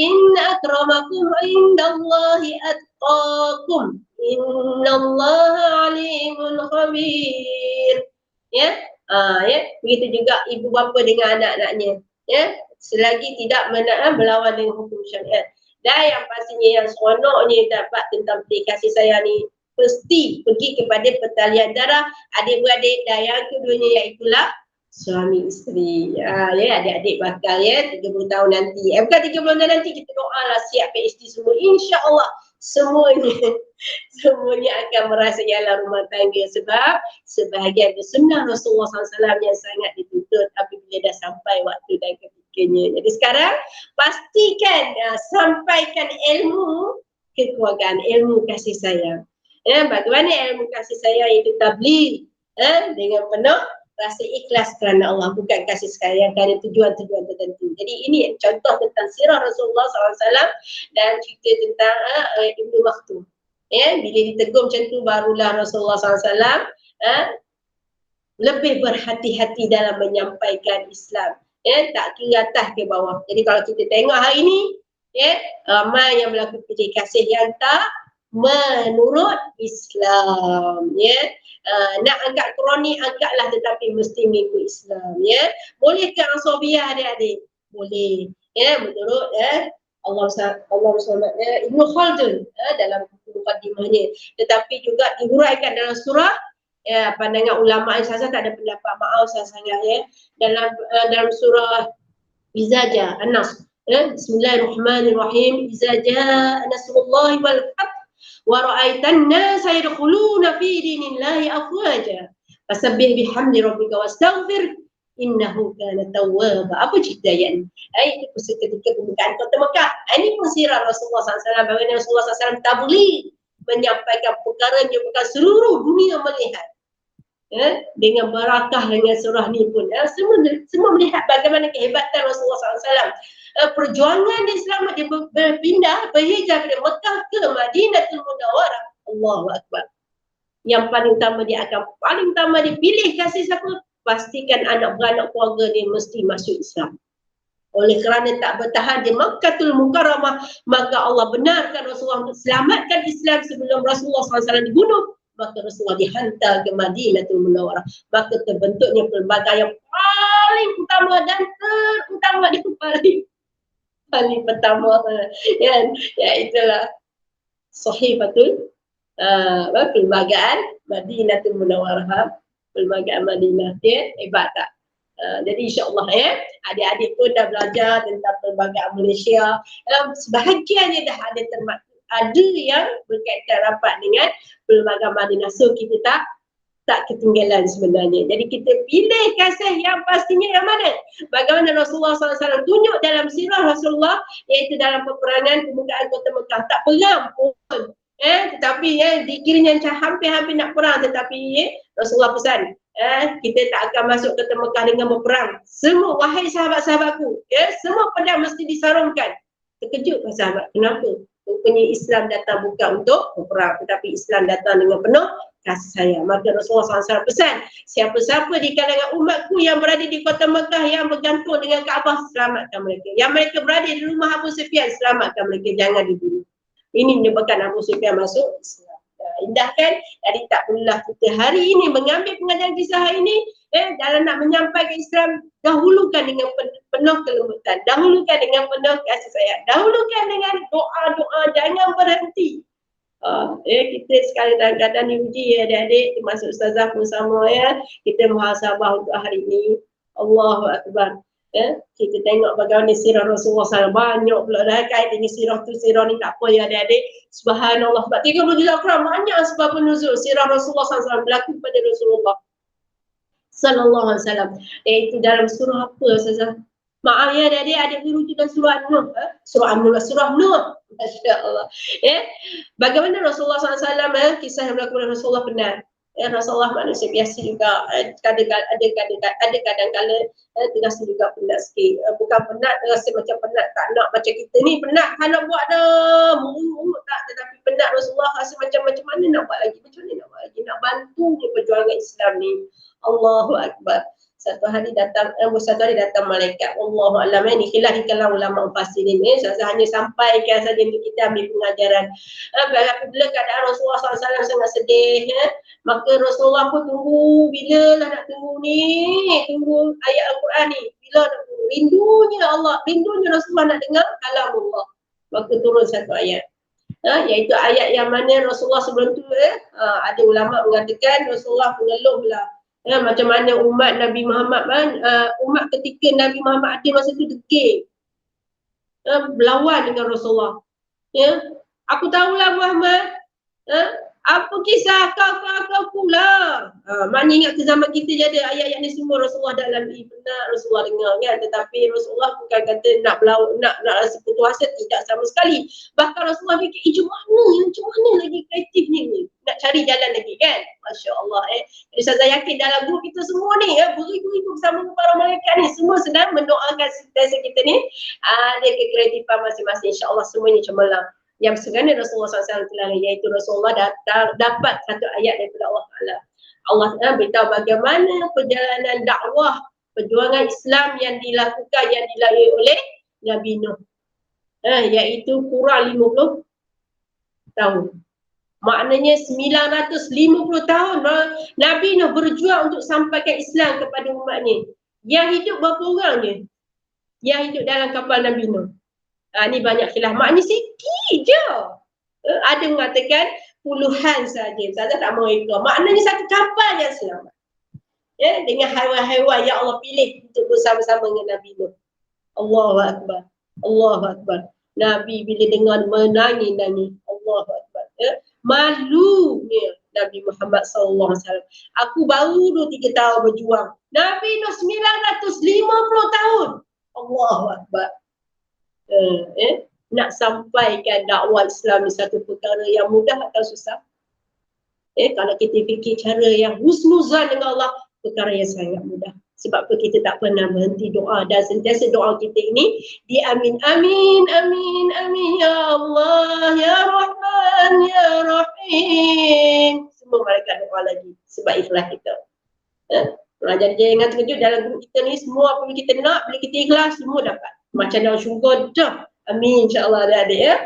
Inna akramakum indallahi atqakum. Innallaha alimun khabir. Ya, begitu juga ibu bapa dengan anak-anaknya. Ya, selagi tidak berlawan dengan hukum syariat. Dan yang pastinya yang seronoknya dapat tentang pilih kasih sayang ni, pasti pergi kepada pertalian darah adik-beradik, dan yang keduanya iaitulah suami isteri. Ya, adik-adik bakal ya 30 tahun nanti. Bukan 30 tahun nanti, kita doalah siap PhD semua. InsyaAllah semuanya akan merasa jalan rumah tangga, sebab sebahagian sunnah Rasulullah SAW yang sangat dituntut apabila dah sampai waktu dan ketikanya. Jadi sekarang pastikan sampaikan ilmu kekeluargaan, ilmu kasih sayang. Bagaimana ilmu kasih sayang itu tabligh dengan penuh rasa ikhlas kerana Allah, bukan kasih sayang kerana tujuan-tujuan tertentu. Jadi ini contoh tentang sirah Rasulullah SAW dan cerita tentang Ibnu Maktum. Bila ditegur macam tu, barulah Rasulullah SAW lebih berhati-hati dalam menyampaikan Islam. Tak kira atas ke bawah. Jadi kalau kita tengok hari ini, ramai yang melakukan pilih kasih yang tak menurut Islam. Nak angkat kronik, angkatlah, tetapi mesti mengikut Islam. Bolehkah Rasulullah adik-adik? Boleh. Menurut Allah SWT, Ibnu Khaldun dalam buku mukadimahnya. Tetapi juga dihuraikan dalam surah, pandangan ulama yang saya tak ada pendapat, maaf saya sangat dalam surah Izaja An-Nasr. Bismillahirrahmanirrahim. Izaja Nasrullahi wal fath wa ra'aitan nasa yadkhuluna fi dinillahi afwaja fasabbih bihamdi rabbika wastaghfir innahu kana tawwaba. Apa cerita ayat ni? Itu ketika pembukaan kota Mekah. Ini pun sirah Rasulullah SAW, bagaimana Rasulullah SAW tabligh, menyampaikan perkara yang menyebabkan seluruh dunia melihat. Dengan barakah dengan surah ni pun semua melihat bagaimana kehebatan Rasulullah SAW. Perjuangan Islam dia berpindah, berhijrah dari Mekah ke Madinatul Munawwarah. Allahu Akbar. Yang paling utama, dia akan paling utama dipilih kasih siapa? Pastikan anak beranak keluarga dia mesti masuk Islam. Oleh kerana tak bertahan di Makkahul Mukarramah, maka Allah benarkan Rasulullah untuk selamatkan Islam sebelum Rasulullah SAW dibunuh. Maka Rasulullah dihantar ke Madinatul Munawwarah. Maka terbentuknya pelbagai yang paling utama dan terutama di paling pertama, itulah Sahifatul Perlembagaan Madinatul Munawwarah, Perlembagaan Madinah. Hebat tak? Jadi insya-Allah adik-adik pun dah belajar tentang Perlembagaan Malaysia. Sebahagiannya dah ada yang berkaitan rapat dengan Perlembagaan Madinah. So kita tak ketinggalan sebenarnya. Jadi kita pilih kasih yang pastinya yang mana? Bagaimana Rasulullah SAW tunjuk dalam sirah Rasulullah, iaitu dalam peperangan pembukaan kota Mekah. Tak perang pun. Tetapi dikiranya hampir-hampir nak perang, tetapi Rasulullah pesan, kita tak akan masuk kota Mekah dengan berperang. Semua, wahai sahabat-sahabatku, semua pedang mesti disarungkan. Terkejut sahabat, kenapa? Rupanya Islam datang bukan untuk berperang, tetapi Islam datang dengan penuh kasih sayang. Maka Rasulullah SAW pesan, siapa-siapa di kalangan umatku yang berada di kota Mekah yang bergantung dengan Kaabah, selamatkan mereka. Yang mereka berada di rumah Abu Sufyan, selamatkan mereka, jangan dibunuh. Ini menyebabkan Abu Sufyan masuk Islam. indah kan? Jadi tak perlulah kita hari ini mengambil pengajaran kisah ini dalam nak menyampaikan Islam, dahulukan dengan penuh kelembutan, dahulukan dengan penuh kasih sayang, dahulukan dengan doa-doa, jangan berhenti. Kita sekali kadang-kadang diuji ya adik-adik, termasuk ustazah pun sama ya, kita muhasabah untuk hari ini. Allahu Akbar. Kita tengok bagaimana sirah Rasulullah SAW, banyak pula dah kait dengan sirah tu, sirah ni tak apa ya adik-adik. Subhanallah, sebab 30 juz Al-Quran banyak sebab penuzul sirah Rasulullah SAW berlaku pada Rasulullah sallallahu alaihi wasallam. Itu dalam surah apa ustazah? Maaf ya adik-adik, adik merujuk dalam surah An-Nur. Surah Nur. Masya-Allah. Bagaimana Rasulullah SAW kisah yang berlaku pada Rasulullah penat. Rasulullah manusia biasa juga, ada kadang-kala terasa juga penat sikit. Bukan penat terasa macam penat tak nak macam kita ni, penat tak nak buat dah, murut tak, tetapi penat Rasulullah rasa macam mana nak buat lagi, macam mana nak buat lagi, nak bantu perjuangan Islam ni. Allahu Akbar. Satu hari datang malaikat. Allahu a'lam, ini khilaf di kalangan ulama mufassirin. Saya hanya sampaikan saja untuk kita ambil pengajaran. Apabila keadaan Rasulullah SAW sangat sedih, maka Rasulullah pun tunggu, bila lah nak tunggu ni, tunggu ayat Al-Quran ni, bila nak tunggu, rindunya Rasulullah nak dengar kalam Allah. Maka turun satu ayat, iaitu ayat yang mana Rasulullah sebelum tu ada ulama mengatakan Rasulullah mengeluhlah macam mana umat Nabi Muhammad umat ketika Nabi Muhammad ada masa tu degil, berlawan dengan Rasulullah. Aku tahulah Muhammad, apa kisah kau pula. Maknanya ingat ke zaman kita je ada ayat-ayat ni semua Rasulullah dalam benar Rasulullah dengar kan, tetapi Rasulullah bukan kata nak berlawan, nak rasa putus asa, tidak sama sekali. Bahkan Rasulullah fikir macam mana lagi kreatifnya ni, nak cari jalan lagi kan. Masya-Allah. Jadi saya yakin dalam grup kita semua ni beribu-ribu bersama para malaikat ni semua sedang mendoakan sentiasa kita ni ada kekreatifan masing-masing, insya-Allah semuanya cemerlang. Yang sebenarnya Rasulullah SAW telah, iaitu Rasulullah dapat satu ayat daripada Allah Ta'ala. Allah Ta'ala beritahu bagaimana perjalanan dakwah perjuangan Islam yang dilakukan, yang dilalui oleh Nabi Nuh, iaitu kurang 50 tahun. Maknanya 950 tahun Nabi Nuh berjuang untuk sampaikan Islam kepada umatnya. Yang hidup berapa orang je yang hidup dalam kapal Nabi Nuh? Ni banyak khilaf, maknanya sikit je. Ada mengatakan puluhan saja. Saya tak mau ikut. Maknanya satu kapal yang selamat. Dengan haiwan-haiwan yang Allah pilih untuk bersama-sama dengan Nabi Nuh. Allahu Akbar. Allahu Akbar. Nabi bila dengar menangis. Allahu Akbar. Malunya Nabi Muhammad SAW. Aku baru 2-3 tahun berjuang. Nabi Nuh 950 tahun. Allahu Akbar. Nak sampaikan dakwah Islam ni satu perkara yang mudah atau susah? Kalau kita fikir cara yang husnuzan dengan Allah, perkara yang sangat mudah. Sebab apa kita tak pernah berhenti doa, dan sentiasa doa kita ini di amin amin amin amin ya Allah ya Rahman ya Rahim. Semua malaikat doa lagi sebab ikhlas kita. Jadi jangan terkejut, dalam grup kita ni semua apa yang kita nak, bila kita ikhlas semua dapat. Macam dalam syurga dah. Amin, insya-Allah adik-adik ya.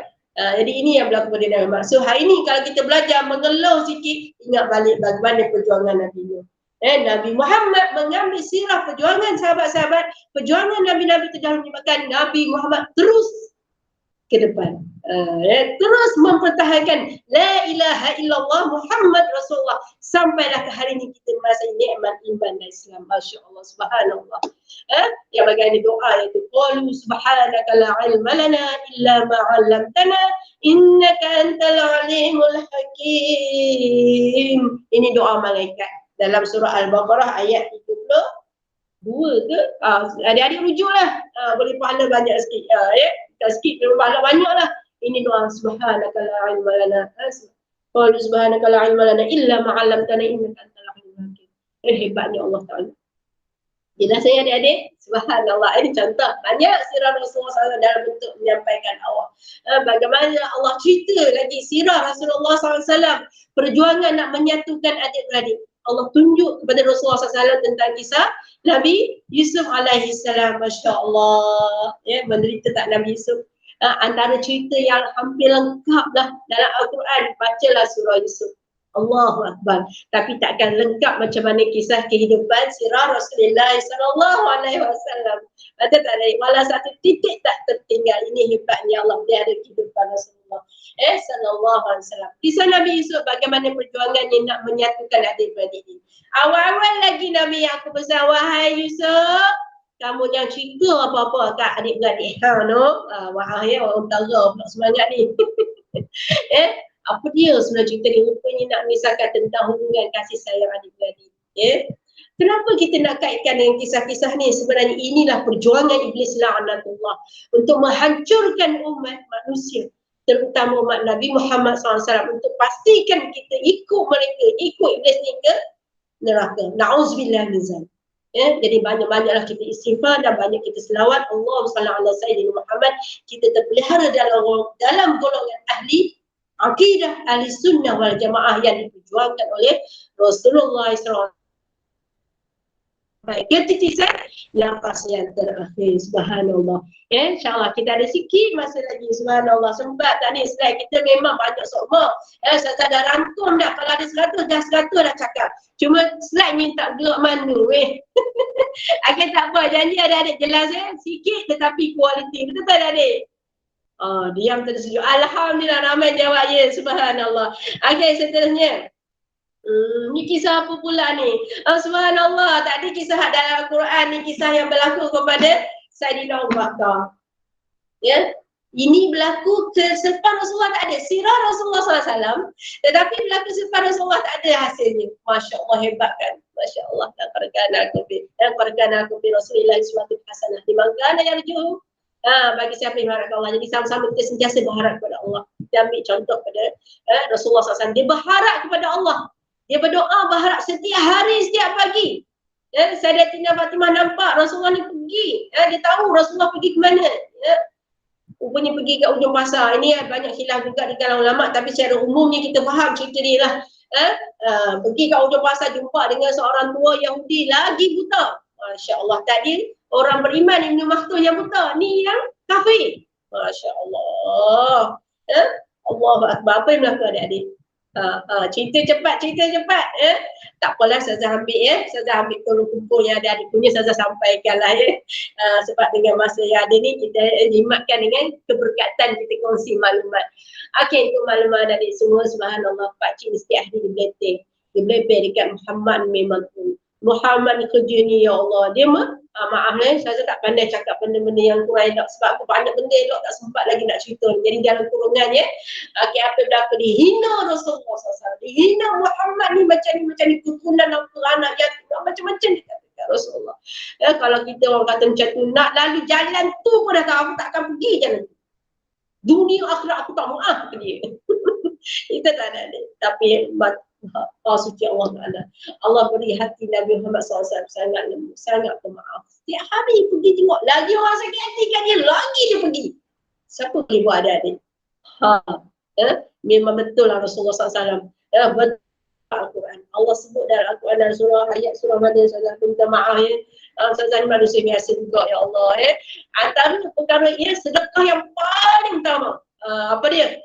Jadi ini yang berlaku pada Nabi Muhammad. So hari ini kalau kita belajar mengeluh sikit, ingat balik bagaimana perjuangan Nabi Nuh. Nabi Muhammad mengambil sirah perjuangan sahabat-sahabat, perjuangan Nabi-Nabi terdahulu menyebabkan Nabi Muhammad terus ke depan. Terus mempertahankan la ilaha illallah Muhammad Rasulullah sampailah ke hari ini kita merasakan nikmat iman dan Islam. Masya-Allah, subhanallah. Yang bagaimana doa itu, qalu subhanaka la ilma lana illa ma 'allamtana innaka antal alimul hakim. Ini doa malaikat dalam surah Al-Baqarah ayat 32 ke? Adik-adik rujuklah. Boleh pahala banyak sikit. Tak sikit, boleh pahala banyak lah. Ini doa subhanaka la ilma lana. Qalu subhanaka la ilma lana illa ma 'allamtana innaka antal alimul hakim. Hebatnya Allah Ta'ala. Jelas saya adik-adik? Subhanallah. Ini contoh banyak sirah Rasulullah SAW dalam bentuk menyampaikan Allah. Bagaimana Allah cerita lagi sirah Rasulullah SAW, perjuangan nak menyatukan adik-beradik. Allah tunjuk kepada Rasulullah SAW tentang kisah Nabi Yusuf alaihi salam. Masya Allah. Menderita tak Nabi Yusuf? Antara cerita yang hampir lengkap lah dalam Al-Quran, bacalah surah Yusuf. Allahu Akbar. Tapi takkan lengkap macam mana kisah kehidupan sirah Rasulullah sallallahu alaihi wasallam. Ada tak ada walau satu titik tak tertinggal. Ini hebatnya Allah, dia ada kehidupan Rasulullah sallallahu alaihi wasallam. Kisah Nabi Yusuf bagaimana perjuangannya nak menyatukan adik-beradik ini. Awal-awal lagi Nabi Yaqub pesan, wahai Yusuf, kamu jangan cerita apa-apa kat adik-beradik. Wah ya, orang utara pula semangat ni. Apa dia sebenarnya cerita ni? Rupanya nak misahkan tentang hubungan kasih sayang adik-beradik. Kenapa kita nak kaitkan dengan kisah-kisah ni? Sebenarnya inilah perjuangan iblis la'natullah untuk menghancurkan umat manusia, terutama umat Nabi Muhammad SAW, untuk pastikan kita ikut mereka, ikut iblis ni ke neraka. Na'udzubillah min zalik. Jadi banyak-banyaklah kita istighfar dan banyak kita selawat. Allahumma salli ala sayyidina Muhammad. Kita terpelihara dalam golongan ahli akidah ahli sunnah wal jamaah yang diperjuangkan oleh Rasulullah SAW. Baik, ketitisan nafas yang terakhir. Subhanallah. InsyaAllah kita ada sikit masa lagi. Subhanallah. Sempat tak ni slide kita memang banyak sokma. Saya dah rangkum dah. Kalau ada 100 dah cakap. Cuma slide ni tak gerak mana Okay, tak apa. Janji adik-adik jelas sikit tetapi kualiti. Betul tak adik? Diam tersejuk. Alhamdulillah ramai jawab ya. Subhanallah. Okay, seterusnya. Ni kisah apa pula ni? Subhanallah, tadi kisah dalam Al-Quran ni kisah yang berlaku kepada Sayyidina Abu Bakar. Ini berlaku selepas Rasulullah tak ada. Sirah Rasulullah SAW. Tetapi berlaku selepas Rasulullah tak ada hasilnya. Masya Allah, hebat kan? Masya Allah. Dan pergana aku bi Rasulullah suatu hasanah. Dimangkana yang rujuh. Bagi siapa yang mengharapkan Allah. Jadi sama-sama kita sentiasa berharap kepada Allah. Kita ambil contoh pada Rasulullah SAW. Dia berharap kepada Allah. Dia berdoa berharap setiap hari, setiap pagi. Sayyidatina Fatimah nampak Rasulullah ni pergi. Dia tahu Rasulullah pergi ke mana. Rupanya pergi ke ujung pasar. Ini banyak khilaf juga di kalangan ulama. Tapi secara umumnya kita faham cerita dia lah. Pergi ke ujung pasar jumpa dengan seorang tua Yahudi lagi buta. Masya Allah. Tadi orang beriman Ibn Maktum yang buta. Ni yang kafir. Masya Allah. Allahu Akbar. Apa yang berlaku adik-adik? Cerita cepat. Tak apalah Ustazah ambil Ustazah ambil kumpul yang ada adik punya Ustazah sampaikan lah sebab dengan masa yang ada ni kita jimatkan dengan keberkatan kita kongsi maklumat. Okey, untuk maklumat adik semua, subhanallah, pakcik ni setiap hari dia belepeh dekat Muhammad memang tu. Muhammad ni kerja ni ya Allah. Dia maaf saya tak pandai cakap benda-benda yang kurang elok sebab aku banyak benda elok tak sempat lagi nak cerita. Jadi dalam kurungan okay, apa berlaku dihina Rasulullah SAW. Dihina Muhammad ni macam ni keturunan apa anak yatim macam-macam dikatakan Rasulullah. Kalau kita orang kata macam tu nak lalu jalan tu pun dah tahu aku tak akan pergi jalan tu. Dunia akhirat aku tak maaf ke dia. Kita tak ada tapi suci Allah Ta'ala. Allah beri hati Nabi Muhammad SAW sangat lembut, sangat pemaaf. Setiap hari pergi tengok, lagi orang sakit hati kan dia, lagi dia pergi. Siapa boleh buat adik-adik? Memang betul lah Rasulullah SAW. Betul Al-Quran. Allah sebut dalam Al-Quran dan surah mana saya minta maaf saya manusia biasa juga ya Allah Antara perkara sedekah yang paling utama. Apa dia?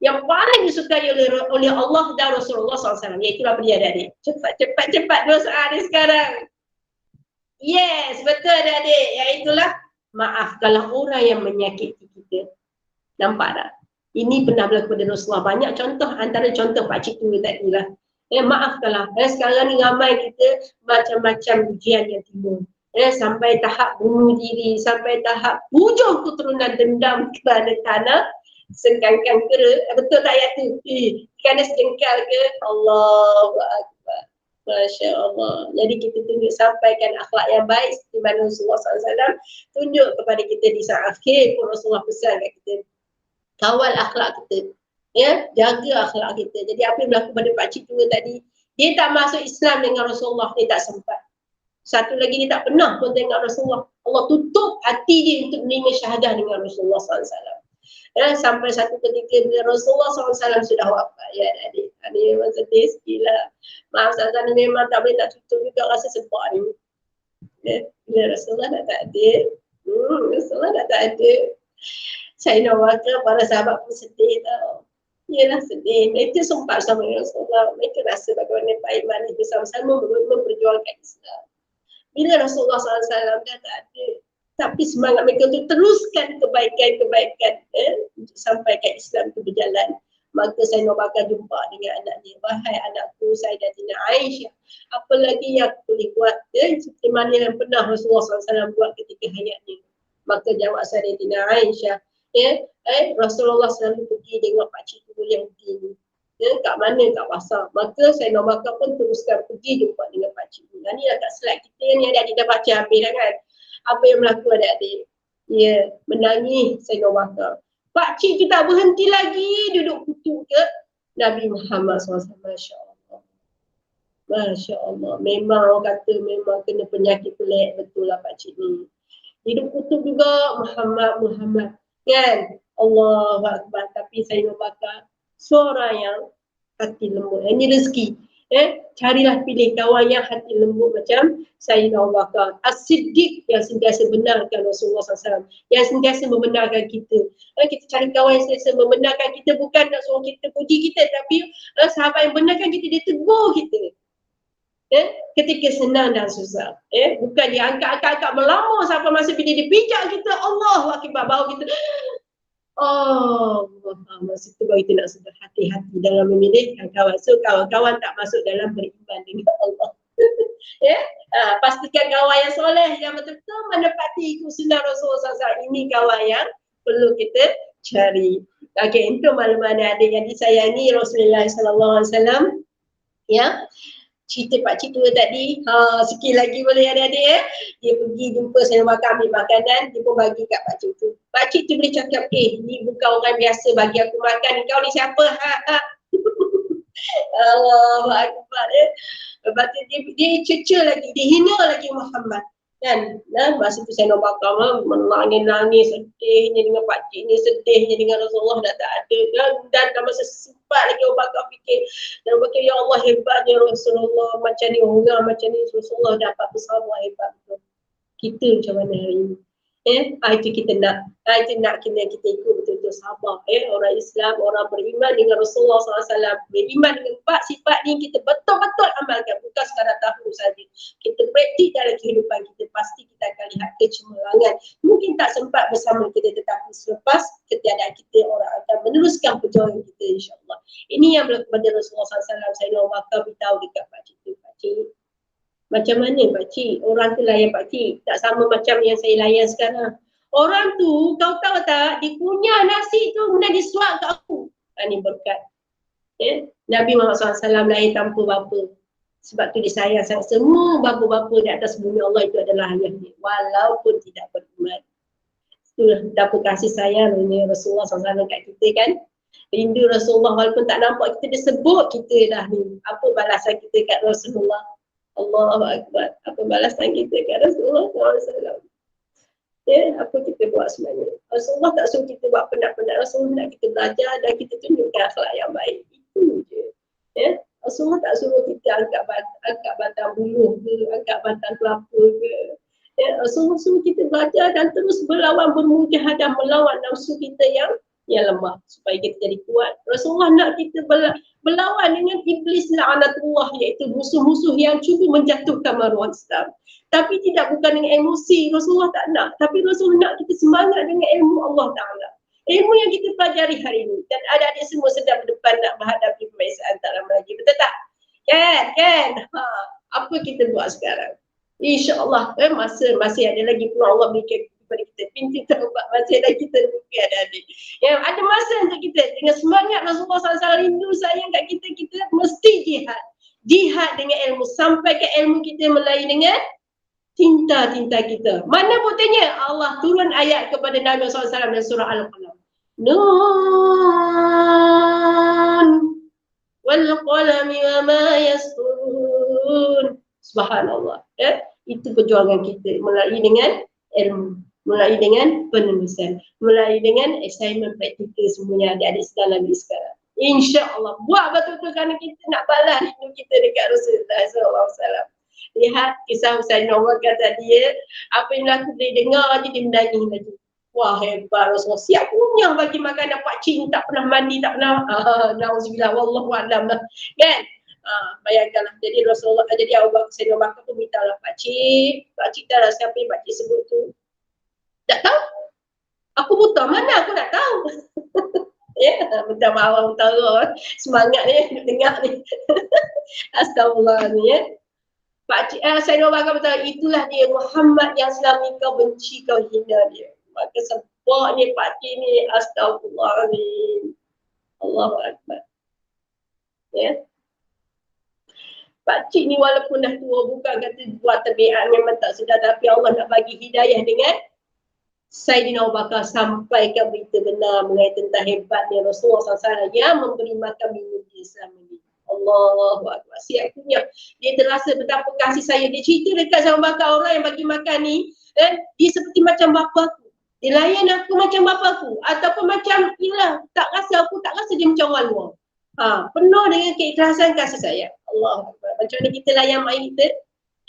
Yang paling disukai oleh Allah dan Rasulullah SAW. Iaitu apa dia adik-adik? Cepat dosa adik sekarang. Yes, betul adik-adik. Iaitulah maafkanlah orang yang menyakiti kita. Nampak tak? Ini pernah berlaku pada Rasulullah. Banyak contoh, antara contoh pakcik tu tadi lah. Maafkanlah. Sekarang ni ramai kita macam-macam ujian yang timbul. Sampai tahap bunuh diri, sampai tahap hujung keturunan dendam kepada tanah sengkangkan kera, betul tak ayat tu? Kerana sejengkal ke? Allahu Akbar. Masya Allah. Jadi kita tunjuk sampaikan akhlak yang baik seperti mana Rasulullah SAW tunjuk kepada kita di saat akhir pun Rasulullah pesan kat kita. Kawal akhlak kita. Jaga akhlak kita. Jadi apa yang berlaku pada pakcik tua tadi, dia tak masuk Islam dengan Rasulullah, dia tak sempat. Satu lagi dia tak pernah pun tengok Rasulullah. Allah tutup hati dia untuk menerima syahadah dengan Rasulullah SAW. Sampai satu ketika bila Rasulullah SAW sudah wafat adik. Ini memang sedih sikit lah. Maaf Ustazah ni memang tak boleh nak tutup juga rasa sebab ni. Bila Rasulullah dah tak ada. Rasulullah dah tak ada. Sayyidina Bakar, para sahabat pun sedih tau. Ialah sedih. Mereka sempat sama dengan Rasulullah. Mereka rasa bagaimana Pak Iman bersama-sama memperjuangkan Islam. Bila Rasulullah SAW dah tak ada, tapi semangat mereka untuk teruskan kebaikan-kebaikan untuk sampaikan Islam itu berjalan. Maka saya nak bakal jumpa dengan anaknya. Wahai anakku, Sayyidatina Aisyah, apa lagi yang aku boleh buat seperti mana yang pernah Rasulullah SAW buat ketika hayatnya. Maka jawab Sayyidatina Aisyah, Rasulullah selalu pergi tengok pakcik tu yang begini. Kat mana, kat pasar. Maka saya nak bakal pun teruskan pergi jumpa dengan pakcik tu. Ni lah kat slide kita ni, adik-adik dah baca habis dah kan. Apa yang berlaku adik-adik? Ya, menangis saya nak bakal. Pakcik tu tak berhenti lagi duduk kutuk ke Nabi Muhammad SAW. Masya Allah. Masya Allah. Memang orang kata memang kena penyakit pelik betul lah pakcik ni. Hidup kutuk juga Muhammad. Kan? Allahu Akbar. Tapi saya nak bakal seorang yang hati lembut. Ini rezeki. Carilah pilih kawan yang hati lembut macam Sayyidina Abu Bakar As-Siddiq yang sentiasa benarkan Rasulullah SAW, yang sentiasa membenarkan kita. Kita cari kawan yang sentiasa membenarkan kita, bukan nak suruh kita puji kita, tapi sahabat yang benarkan kita, dia tegur kita ketika senang dan susah. Bukan dia angkat melambung sampai masa bila dia pijak kita, Allahu Akbar, baru kita masa tu baru kita nak sudah hati-hati dalam memilih kawan. So kawan-kawan tak masuk dalam beriman dengan Allah. Pastikan kawan yang soleh, yang betul-betul menepati sunnah Rasulullah SAW. Ini kawan yang perlu kita cari. Okey, untuk makluman adik yang disayangi Rasulullah SAW, ya. Cerita pakcik tua tadi, sikit lagi boleh adik-adik dia pergi jumpa saya makan, ambil makanan, dia pun bagi kat pakcik tu. Pakcik tu boleh cakap, ni bukan orang biasa bagi aku makan, kau ni siapa? Allahu Akbar. Lepas tu dia cerca lagi, dia hina lagi Muhammad. Kan? Masa tu saya nak bakar menangis, sedihnya dengan pakcik ni, sedihnya dengan Rasulullah dah tak ada. Dan masa sempat lagi Abu Bakar fikir, dan bakar, ya Allah hebatnya Rasulullah, macam ni orang macam ni Rasulullah dapat bersabar, hebat betul. Kita macam mana hari ini? Itu kita nak, itu nak kena kita ikut betul-betul sabar. Orang Islam, orang beriman dengan Rasulullah SAW, beriman dengan 4 sifat ni, kita betul-betul amalkan, bukan sekadar tahu saja. Kita praktik dalam kehidupan kita, pasti kita akan lihat kecemerlangan. Mungkin tak sempat bersama kita, tetapi selepas ketiadaan kita, orang akan meneruskan perjuangan kita, insyaAllah. Ini yang berlaku pada Rasulullah SAW. Saya nak bakal beritahu dekat pakcik tu, pakcik, macam mana pakcik? Orang tu layan pakcik tak sama macam yang saya layan sekarang. Orang tu, kau tahu tak, dia punya nasi tu kemudian dia suap kat aku. Ini berkat. Nabi Muhammad SAW lahir tanpa bapa. Sebab tu dia sayang sangat. Semua bapa-bapa di atas bumi Allah itu adalah ayahnya, walaupun tidak beriman. Itulah betapa kasih sayang Rasulullah SAW kat kita kan. Rindu Rasulullah walaupun tak nampak kita, dia sebut kita dah ni. Apa balasan kita kat Rasulullah? Allahu Akbar. Apa balasan kita kat Rasulullah SAW? Apa kita buat sebenarnya? Rasulullah tak suruh kita buat penat-penat. Rasulullah nak kita belajar dan kita tunjukkan akhlak yang baik. Itu je. Rasulullah tak suruh kita angkat batang buluh ke, angkat batang kelapa ke. Rasulullah suruh kita belajar dan terus berlawan, bermujahadah melawan nafsu kita yang lemah supaya kita jadi kuat. Rasulullah nak kita berlawan dengan iblis la'anatullah, iaitu musuh-musuh yang cuba menjatuhkan maruah Islam. Tapi tidak bukan dengan emosi, Rasulullah tak nak. Tapi Rasulullah nak kita semangat dengan ilmu Allah Ta'ala. Ilmu yang kita pelajari hari ini. Dan adik-adik semua sedang berdepan nak menghadapi pemeriksaan tak lama lagi. Betul tak? Kan? Apa kita buat sekarang? InsyaAllah masih ada lagi peluang Allah berikan kepada kita. Pintu taubat masih ada kita buka adik-adik. Ada masa untuk kita dengan semangat Rasulullah SAW rindu sayang kat kita mesti jihad. Jihad dengan ilmu, sampai ke ilmu kita melayu dengan cinta-cinta kita. Mana buktinya? Allah turun ayat kepada Nabi SAW dalam surah Al-Qalam. Nun wal qalami wa ma yasturun. Subhanallah. Itu perjuangan kita melalui dengan ilmu, melalui dengan penulisan, melalui dengan assignment praktikal semuanya adik-adik sedang lagi sekarang. InsyaAllah buat betul-betul kerana kita nak balas rindu kita dekat Rasulullah SAW. Lihat kisah Sayyidina Umar kata dia, apa yang aku boleh dengar je dia menangis lagi. Wah hebat Rasulullah, siap punya bagi makanan pakcik tak pernah mandi, tak pernah nauzubillah wallahu a'lam lah kan. Bayangkanlah, jadi Rasulullah, jadi Abu Bakar Sayyidina Bakar tu minta lah pakcik tahu lah siapa yang pakcik sebut tu. Tak tahu, aku buta mana aku nak tahu. Ya, minta maaf utara semangat ni dengar ni. Astagfirullah ni ya. Pakcik Sayyidina Bakar berkata, itulah dia Muhammad yang selama kau benci, kau hina dia. Maka sebab ni pakcik ni, astagfirullahaladzim. Allahu Akbar. Ya. Pakcik ni walaupun dah tua, bukan kata buat terbiak memang tak sedar, tapi Allah nak bagi hidayah dengan Sayyidina Abu Bakar sampaikan berita benar mengenai tentang hebatnya Rasulullah SAW yang memberi makan minum di Islam ini. Allahu Akbar. Siap punya. Dia terasa betapa kasih sayang. Dia cerita dekat sama Bakar, orang yang bagi makan ni, dia seperti macam bapaku. Dia layan aku macam bapaku. Ataupun macam, yelah, tak rasa dia macam orang luar. Penuh dengan keikhlasan kasih sayang. Allahu Akbar. Macam mana kita layan mak kita?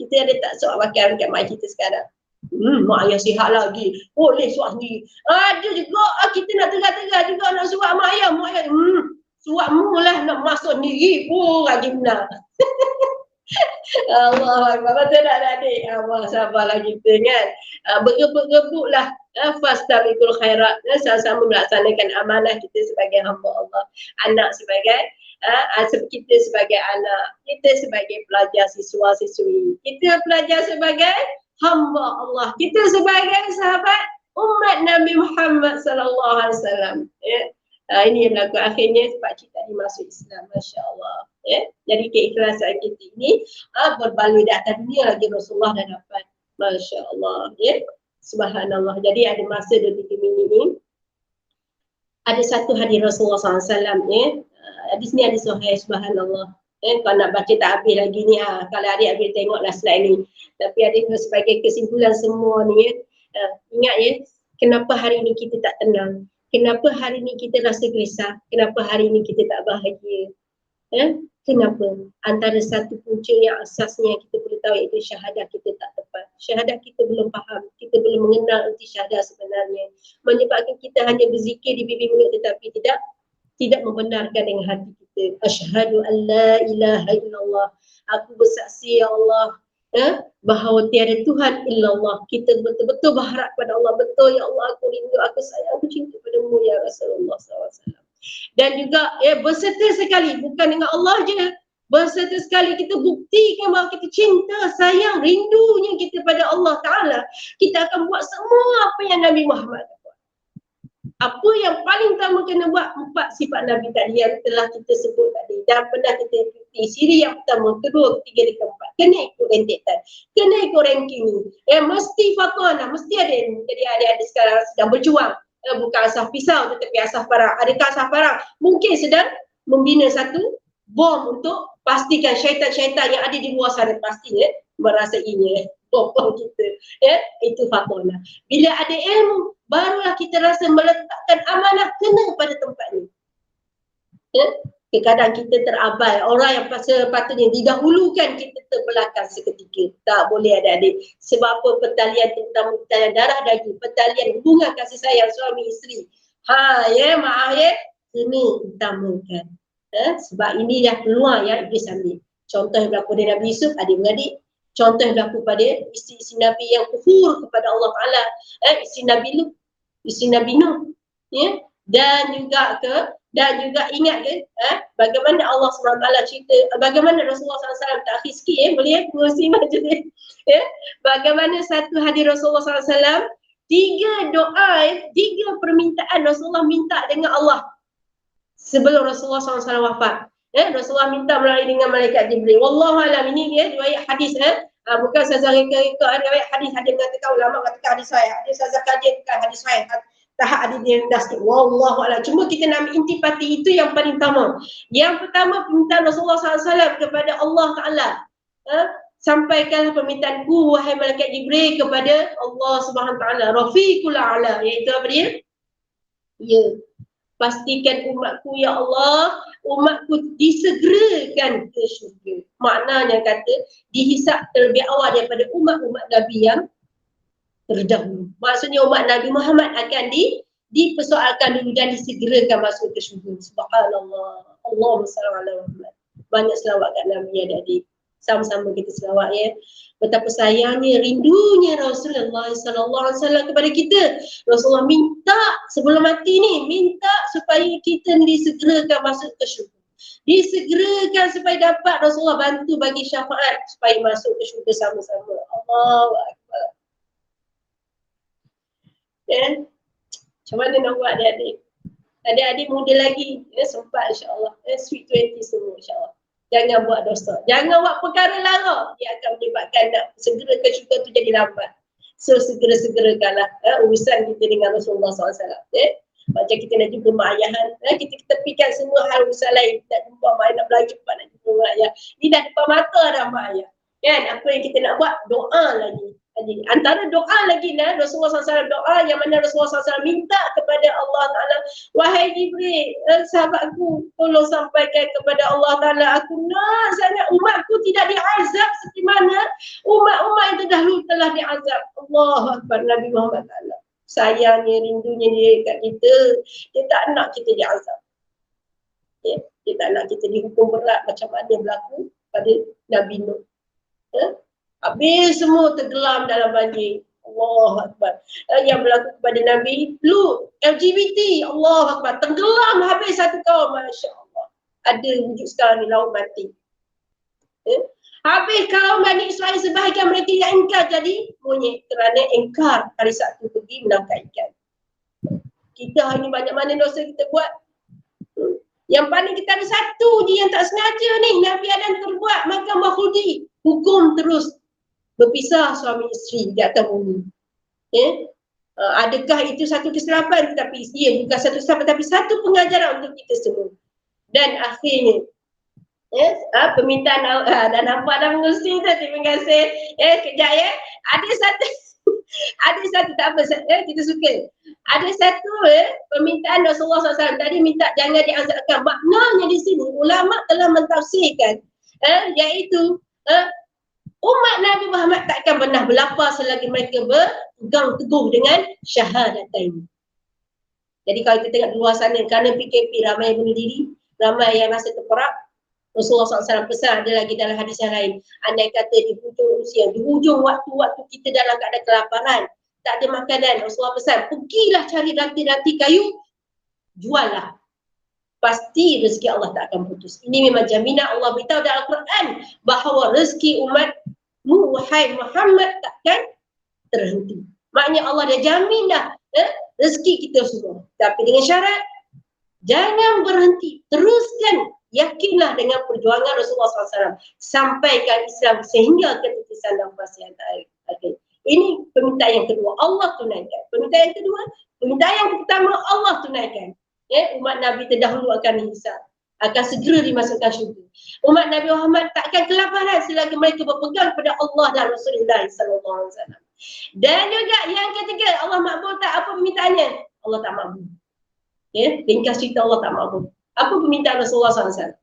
Kita ada tak soal bakar dekat mak kita sekarang? Mak ayah sihat lagi, boleh suap sendiri. Ada juga kita nak tegak-tegak juga nak suap mak ayah. Suapmu lah nak masuk sendiri pun rajin benar. Allah Akbar, betul tak adik? Allah sabarlah kita kan. Bergebuk-gebuk lah. Fastabiqul khairat. Sama-sama melaksanakan amanah kita sebagai hamba Allah. Anak sebagai kita sebagai anak, kita sebagai pelajar, siswa-siswi, kita pelajar sebagai hamba Allah, kita sebagai sahabat umat Nabi Muhammad sallallahu alaihi wasallam. Ini yang berlaku akhirnya pakcik tadi masuk Islam, masya-Allah. Jadi keikhlasan kita ini berbaloi di atas dunia lagi Rasulullah dah dapat, masya-Allah. Subhanallah. Jadi ada masa 2-3 minit ni, ada satu hadis Rasulullah SAW. Hadis ni ada sahih, subhanallah. Kalau nak baca tak habis lagi ni, kalau adik-adik tengoklah slide ni. Tapi adik sebagai kesimpulan semua ni, ingat ya, kenapa hari ni kita tak tenang, kenapa hari ni kita rasa gelisah, kenapa hari ni kita tak bahagia. Kenapa? Antara satu punca yang asasnya yang kita perlu tahu iaitu syahadah kita tak tepat. Syahadah kita belum faham, kita belum mengenal erti syahadah sebenarnya. Menyebabkan kita hanya berzikir di bibir mulut tetapi tidak membenarkan dengan hati kita. Asyhadu an la ilaha illallah. Aku bersaksi ya Allah, bahawa tiada Tuhan illallah. Kita betul-betul berharap pada Allah. Betul ya Allah, aku rindu, aku sayang, aku cinta padamu ya Rasulullah SAW. Dan juga berserta sekali, bukan dengan Allah je, berserta sekali kita buktikan bahawa kita cinta, sayang, rindunya kita pada Allah Ta'ala. Kita akan buat semua apa yang Nabi Muhammad buat. Apa yang paling utama kena buat? 4 sifat Nabi tadi yang telah kita sebut tadi dan pernah kita ikuti. Siri yang pertama, kedua, ketiga, dan keempat. Kena ikut rentetan, kena ikut ranking ni. Mesti fakonah, mesti ada. Jadi adik-adik sekarang sedang berjuang. Bukan asah pisau tetapi asah parang. Adakah asah parang? Mungkin sedang membina satu bom untuk pastikan syaitan-syaitan yang ada di luar sana pastinya merasainya bom kita. Itu fakonah. Bila ada ilmu, barulah kita rasa meletakkan amanah kena pada tempat ni. Kadang kita terabai, orang yang sepatutnya didahulukan kita terbelakang seketika. Tak boleh adik-adik. Sebab apa? Pertalian, terutama pertalian darah daging, pertalian hubungan kasih sayang suami isteri. Maaf kena utamakan. Sebab ini dah peluang yang Iblis ambil. Contoh yang berlaku pada Nabi Yusuf, adik-beradik. Contoh yang berlaku pada isteri-isteri Nabi yang kufur kepada Allah Ta'ala. Isteri Nabi Lut, isteri Nabi Nuh. Dan juga ingat bagaimana Allah SWT cerita, bagaimana Rasulullah SAW tak akhir sikit boleh kursi macam ni. Bagaimana satu hadis Rasulullah SAW, 3 doa, 3 permintaan Rasulullah minta dengan Allah sebelum Rasulullah SAW wafat. Rasulullah minta melalui dengan malaikat Jibril. Wallahualam, ini dia riwayat hadis. Bukan saya riwayat hadis, ada mengatakan ulama katakan hadis sahih. Hadis saya kajian hadis sahih. Tahap ada dia rendah sikit. Wallahualam. Cuma kita nak ambil intipati itu yang paling utama. Yang pertama permintaan Rasulullah SAW kepada Allah Ta'ala. Sampaikanlah permintaanku wahai malaikat Jibril kepada Allah Subhanahu Ta'ala. Rafiqul A'la. Iaitu apa dia? Pastikan umatku ya Allah, umatku disegerakan ke syurga. Maknanya kata dihisap terlebih awal daripada umat-umat Nabi yang terdahulu. Maksudnya umat Nabi Muhammad akan dipersoalkan dulu dan disegerakan masuk ke syurga. Subhanallah. Allahumma salli ala Muhammad. Banyak selawat kat Nabi adik-adik. Sama-sama kita selawat ya. Betapa sayangnya, rindunya Rasulullah sallallahu alaihi wasallam kepada kita. Rasulullah minta sebelum mati ni, minta supaya kita disegerakan masuk ke syurga. Disegerakan supaya dapat Rasulullah bantu bagi syafaat supaya masuk ke syurga sama-sama. Allahu akbar. Ya. Macam mana nak buat adik-adik? Adik-adik muda lagi, ya, sempat insyaAllah. Sweet 20 semua insyaAllah. Jangan buat dosa. Jangan buat perkara lara. Dia akan menyebabkan nak segera ke syurga tu jadi lambat. So segera-segerakanlah urusan kita dengan Rasulullah SAW. Macam kita nak jumpa mak ayahan, kita tepikan semua hal urusan lain. Nak jumpa mak ayah, nak belajar cepat nak jumpa mak ayah. Ini dah depan mata dah mak ayah. Kan? Apa yang kita nak buat? Doa lagi. Antara doa lagi lah, Rasulullah SAW doa yang mana Rasulullah SAW minta kepada Allah Ta'ala, wahai Jibril, sahabatku, tolong sampaikan kepada Allah Ta'ala, aku nak sangat umatku tidak diazab seperti mana umat-umat yang terdahulu telah diazab. Allah Akbar. Nabi Muhammad Ta'ala sayangnya, rindunya dia kat kita, dia tak nak kita diazab. Ya, dia tak nak kita dihukum berat macam mana berlaku pada Nabi Nuh. Habis semua tenggelam dalam banjir. Allah Akbar. Yang berlaku kepada Nabi Lut, LGBT, Allah Akbar, tenggelam habis satu kaum. Masya Allah. Ada wujud sekarang ni laut mati. Habis kaum Bani Israel sebahagian mereka yang engkar jadi monyet kerana engkar hari Sabtu pergi menangkap ikan. Kita hari ni banyak mana dosa kita buat. Yang paling kita ada satu je yang tak sengaja ni, Nabi Adam terbuat makan makhudi. Hukum terus berpisah suami isteri di atas bumi. Adakah itu satu kesilapan? Tetapi ia bukan satu kesilapan, tapi satu pengajaran untuk kita semua. Dan akhirnya permintaan dah nampak dah mengusi tu, terima kasih. Kejap ya. Ada satu tak apa, kita suka. Ada satu permintaan Rasulullah SAW tadi minta jangan diazabkan. Maknanya di sini ulama telah mentafsirkan iaitu umat Nabi Muhammad takkan pernah berlapar selagi mereka berpegang teguh dengan syahadatain. Jadi kalau kita tengok di luar sana, kerana PKP ramai yang bunuh diri, ramai yang rasa terperap, Rasulullah SAW pesan ada lagi dalam hadis yang lain, andai kata di hujung usia, di hujung waktu-waktu kita dalam keadaan kelaparan, tak ada makanan, Rasulullah pesan, pergilah cari ranti-ranti kayu, juallah. Pasti rezeki Allah tak akan putus. Ini memang jaminan Allah beritahu dalam Al-Quran bahawa rezeki umatmu, wahai Muhammad, takkan terhenti. Maknanya Allah dah jamin dah rezeki kita semua. Tapi dengan syarat, jangan berhenti. Teruskan, yakinlah dengan perjuangan Rasulullah SAW. Sampaikan Islam sehingga ketitisan dan fasihan akhir. Ini permintaan yang kedua, Allah tunaikan. Permintaan yang kedua, permintaan yang pertama, Allah tunaikan. Umat Nabi terdahulu akan dihisab, akan segera dimasukkan syurga. Umat Nabi Muhammad takkan kelaparan selagi mereka berpegang pada Allah dan Rasulullah SAW. Dan juga yang ketiga, Allah makbul tak apa permintaannya? Allah tak makbul. Ringkas cerita, Allah tak makbul. Apa permintaan Rasulullah SAW?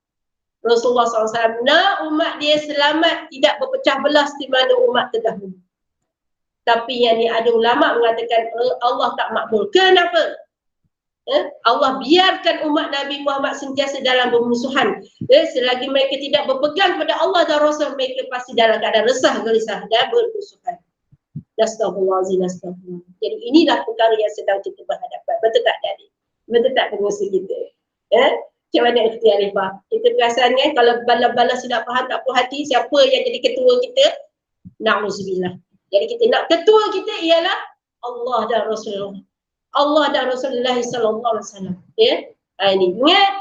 Rasulullah SAW nak umat dia selamat, tidak berpecah belah seperti mana umat terdahulu. Tapi yang ni ada ulama mengatakan Allah tak makbul. Kenapa? Allah biarkan umat Nabi Muhammad sentiasa dalam bermusuhan. Selagi mereka tidak berpegang pada Allah dan Rasul, mereka pasti dalam keadaan resah, gelisah dan bermusuhan. Astagfirullahaladzim, astagfirullah. Jadi inilah perkara yang sedang kita berhadapan. Betul tak adik? Betul tak pengusaha kita? Macam mana ikhtiar Arifah? Kita perasan kan kalau bala-bala sudah faham tak puas hati, siapa yang jadi ketua kita? Na'udzubillah. Jadi kita nak ketua kita ialah Allah dan Rasulullah. Allah dan Rasulullah SAW. Ini ingat,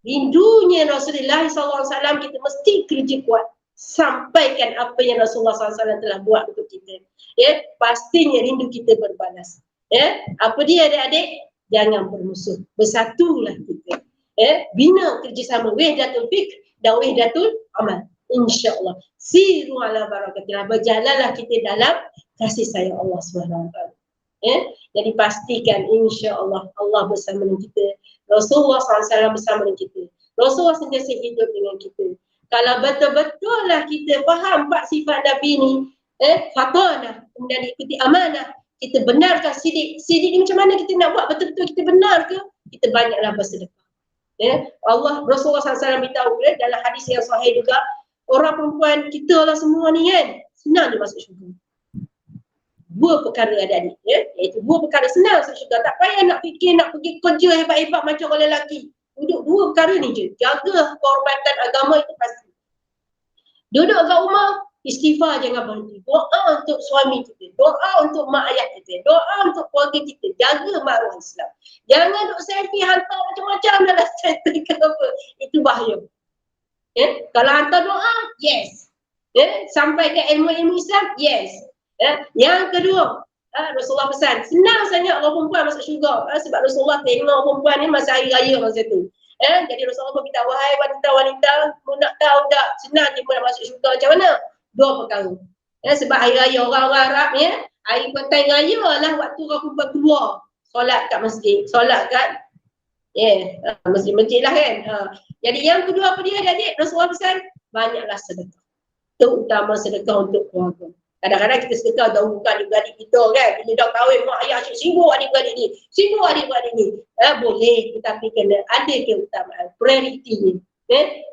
rindunya Rasulullah SAW, kita mesti kerja kuat. Sampaikan apa yang Rasulullah SAW telah buat untuk kita. Pastinya rindu kita berbalas. Apa dia adik-adik? Jangan bermusuh. Bersatulah kita. Bina kerjasama wahdatul fikr dan wahdatul amal. InsyaAllah. Siru ala barakatillah. Berjalanlah kita dalam kasih sayang Allah SWT. Jadi pastikan insya-Allah Allah bersama dengan kita. Rasulullah SAW bersama dengan kita. Rasulullah sentiasa hidup dengan kita. Kalau betul-betul lah kita faham 4 sifat Nabi ni, fatana, kemudian ikuti amanah, kita benarkan sidik ni macam mana kita nak buat betul-betul kita benar ke, kita banyaklah bersedekah. Allah Rasulullah SAW beritahu dalam hadis yang sahih juga, orang perempuan kita lah semua ni kan senang dia masuk syurga. Dua perkara adik-adik, iaitu dua perkara senang masuk syurga. Tak payah nak fikir nak pergi kerja hebat-hebat macam orang lelaki. Duduk dua perkara ni je, jaga kehormatan agama itu pasti. Duduk kat rumah, istighfar jangan berhenti. Doa untuk suami kita, doa untuk mak ayah kita, doa untuk keluarga kita, jaga maruah Islam. Jangan duk selfie hantar macam-macam dalam status ke apa. Itu bahaya. Kalau hantar doa, yes. Sampaikan ilmu-ilmu Islam, yes. Yang kedua, Rasulullah pesan, senang sangat orang perempuan masuk syurga. Sebab Rasulullah tengok perempuan ni masa hari raya masa tu. Jadi Rasulullah pun minta, wahai wanita-wanita, mu nak tahu tak senang je nak masuk syurga macam mana? Dua perkara. Sebab hari raya orang-orang Arab ni, hari petang raya lah waktu orang perempuan keluar solat kat masjid, solat kat masjid-masjid lah kan. Jadi yang kedua apa dia adik? Rasulullah pesan, banyaklah sedekah. Terutama sedekah untuk keluarga. Kadang-kadang kita sedekah dahulu bukan adik-beradik kita kan. Bila dah kahwin, mak ayah asyik sibuk adik-beradik ni. Sibuk adik-beradik ni. Boleh, tetapi kena ada keutamaan. Priority ni.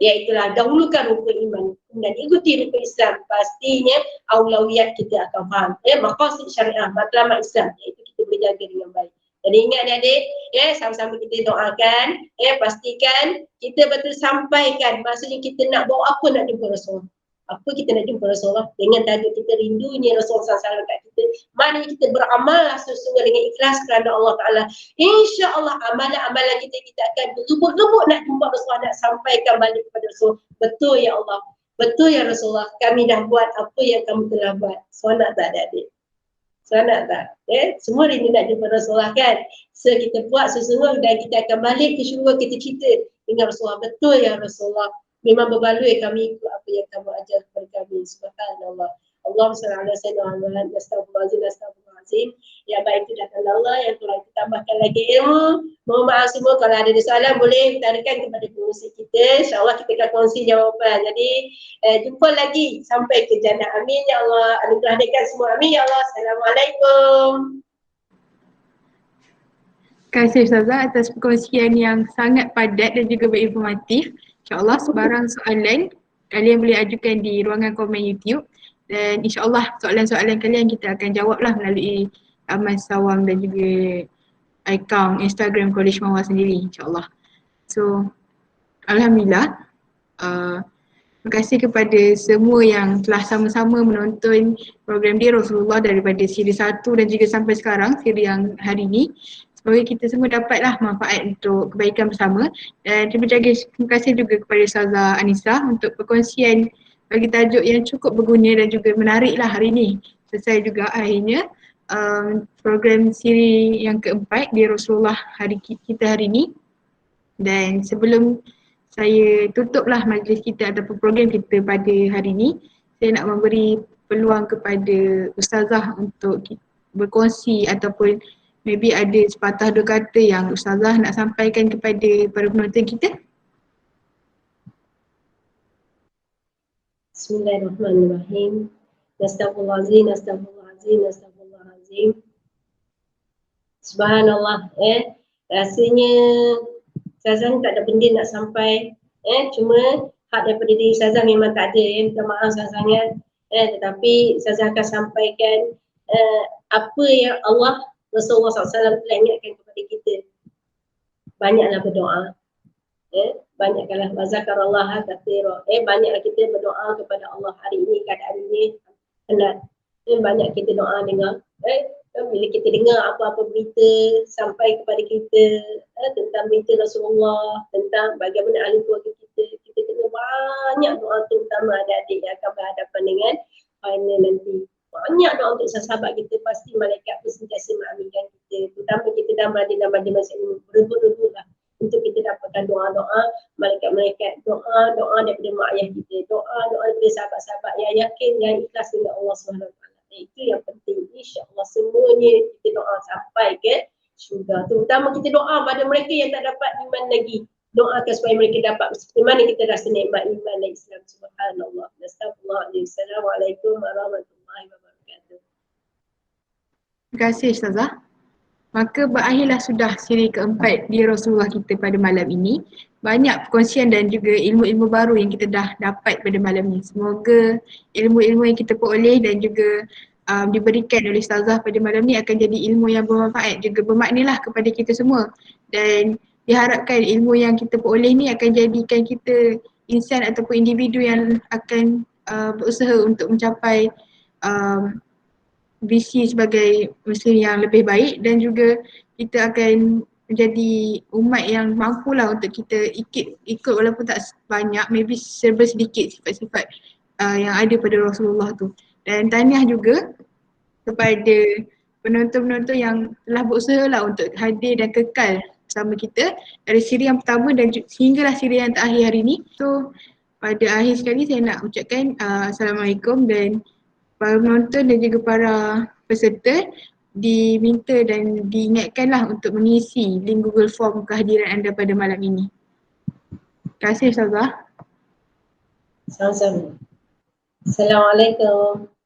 Iaitulah dahulukan rukun iman dan ikuti rukun Islam. Pastinya aulawiyat kita akan faham. Maqasid syariah, matlamat Islam. Iaitu kita boleh jaga dengan baik. Jadi ingat adik, sama-sama kita doakan. Pastikan kita betul sampaikan. Maksudnya kita nak bawa apa nak jumpa Rasulullah. Apa kita nak jumpa Rasulullah dengan tajuk kita rindunya Rasulullah SAW kat kita. Mana kita beramal sesungguhnya dengan ikhlas kerana Allah Ta'ala. InsyaAllah amalan-amalan kita akan berebut-rebut nak jumpa Rasulullah, nak sampaikan balik kepada Rasulullah. Betul ya Allah, betul ya Rasulullah, kami dah buat apa yang kamu telah buat. Seronok tak adik-adik? Seronok tak? Semua rindu nak jumpa Rasulullah kan? So kita buat sesungguhnya dan kita akan balik ke syurga, kita cerita dengan Rasulullah. Betul ya Rasulullah, memang berbaloi kami ikut apa yang kamu ajar kepada kami. Subhanallah. Allahumma salli ala sayyidina Muhammad. Astagfirullahaladzim. Yang baik itu datang dari Allah, yang kurang kita tambahkan lagi ilmu. Mohon maaf semua kalau ada soalan boleh utarakan kepada pengurusi kita. InsyaAllah kita akan kongsi jawapan. Jadi jumpa lagi sampai ke jannah. Amin ya Allah. Anugerahkan semua. Amin ya Allah. Assalamualaikum. Terima kasih Ustazah atas perkongsian yang sangat padat dan juga berinformatif. InsyaAllah sebarang soalan kalian boleh ajukan di ruangan komen YouTube dan insyaAllah soalan-soalan kalian kita akan jawablah melalui Amal Sawam dan juga akaun Instagram College Mawar sendiri insyaAllah. So Alhamdulillah, terima kasih kepada semua yang telah sama-sama menonton program Dia Rasulullah daripada siri 1 dan juga sampai sekarang, siri yang hari ini. Semoga kita semua dapatlah manfaat untuk kebaikan bersama dan terima kasih juga kepada Ustazah Anisa untuk perkongsian bagi tajuk yang cukup berguna dan juga menariklah hari ini. Selesai juga akhirnya program siri yang keempat di Rasulullah kita hari ini. Dan sebelum saya tutuplah majlis kita ataupun program kita pada hari ini, saya nak memberi peluang kepada Ustazah untuk berkongsi ataupun maybe ada sepatah dua kata yang Ustazah nak sampaikan kepada para penonton kita. Bismillahirrahmanirrahim. Astagfirullahaladzim, astagfirullahaladzim, astagfirullahaladzim. Subhanallah, rasanya Ustazah tak ada benda nak sampai, cuma hak daripada diri Ustazah memang tak ada, minta maaf sangat-sangat, tetapi Ustazah akan sampaikan apa yang Allah Rasulullah SAW telah ingatkan kepada kita. Banyaklah berdoa. Banyaklah wazakarallah katsira. Banyaklah kita berdoa kepada Allah hari ini, keadaan ini penat. Banyak kita doa dengar. Bila kita dengar apa-apa berita sampai kepada kita tentang berita Rasulullah, tentang bagaimana ahli keluarga kita kena banyak doa, terutama adik-adik yang akan berhadapan dengan final nanti. Banyak doa untuk sahabat kita, pasti malaikat pun sentiasa mengaminkan kita. Terutama kita dah berada dalam majlis ini, berebut-rebutlah untuk kita dapatkan doa-doa malaikat-malaikat, doa daripada mak ayah kita, doa daripada sahabat-sahabat yang yakin, yang ikhlas dengan Allah SWT. Itu yang penting. InsyaAllah semuanya kita doa sampai ke syurga. Terutama kita doa pada mereka yang tak dapat iman lagi. Doakan supaya mereka dapat seperti mana kita rasa nikmat iman dan Islam. Subhanallah. Astagfirullahaladzim. Assalamualaikum warahmatullahi wabarakatuh. Terima kasih Ustazah. Maka berakhirlah sudah siri keempat di Rasulullah kita pada malam ini. Banyak perkongsian dan juga ilmu-ilmu baru yang kita dah dapat pada malam ini. Semoga ilmu-ilmu yang kita peroleh dan juga diberikan oleh Ustazah pada malam ini akan jadi ilmu yang bermanfaat juga bermaknalah kepada kita semua. Dan diharapkan ilmu yang kita peroleh ni akan jadikan kita insan ataupun individu yang akan berusaha untuk mencapai um, visi sebagai muslim yang lebih baik dan juga kita akan menjadi umat yang mampulah untuk kita ikut walaupun tak banyak, maybe serba sedikit sifat-sifat yang ada pada Rasulullah tu. Dan tahniah juga kepada penonton-penonton yang telah berusaha lah untuk hadir dan kekal bersama kita dari siri yang pertama dan sehinggalah siri yang terakhir hari ini. So pada akhir sekali saya nak ucapkan Assalamualaikum dan para penonton dan juga para peserta diminta dan diingatkanlah untuk mengisi link Google Form kehadiran anda pada malam ini. Terima kasih Ustazah. Sama-sama. Assalamualaikum.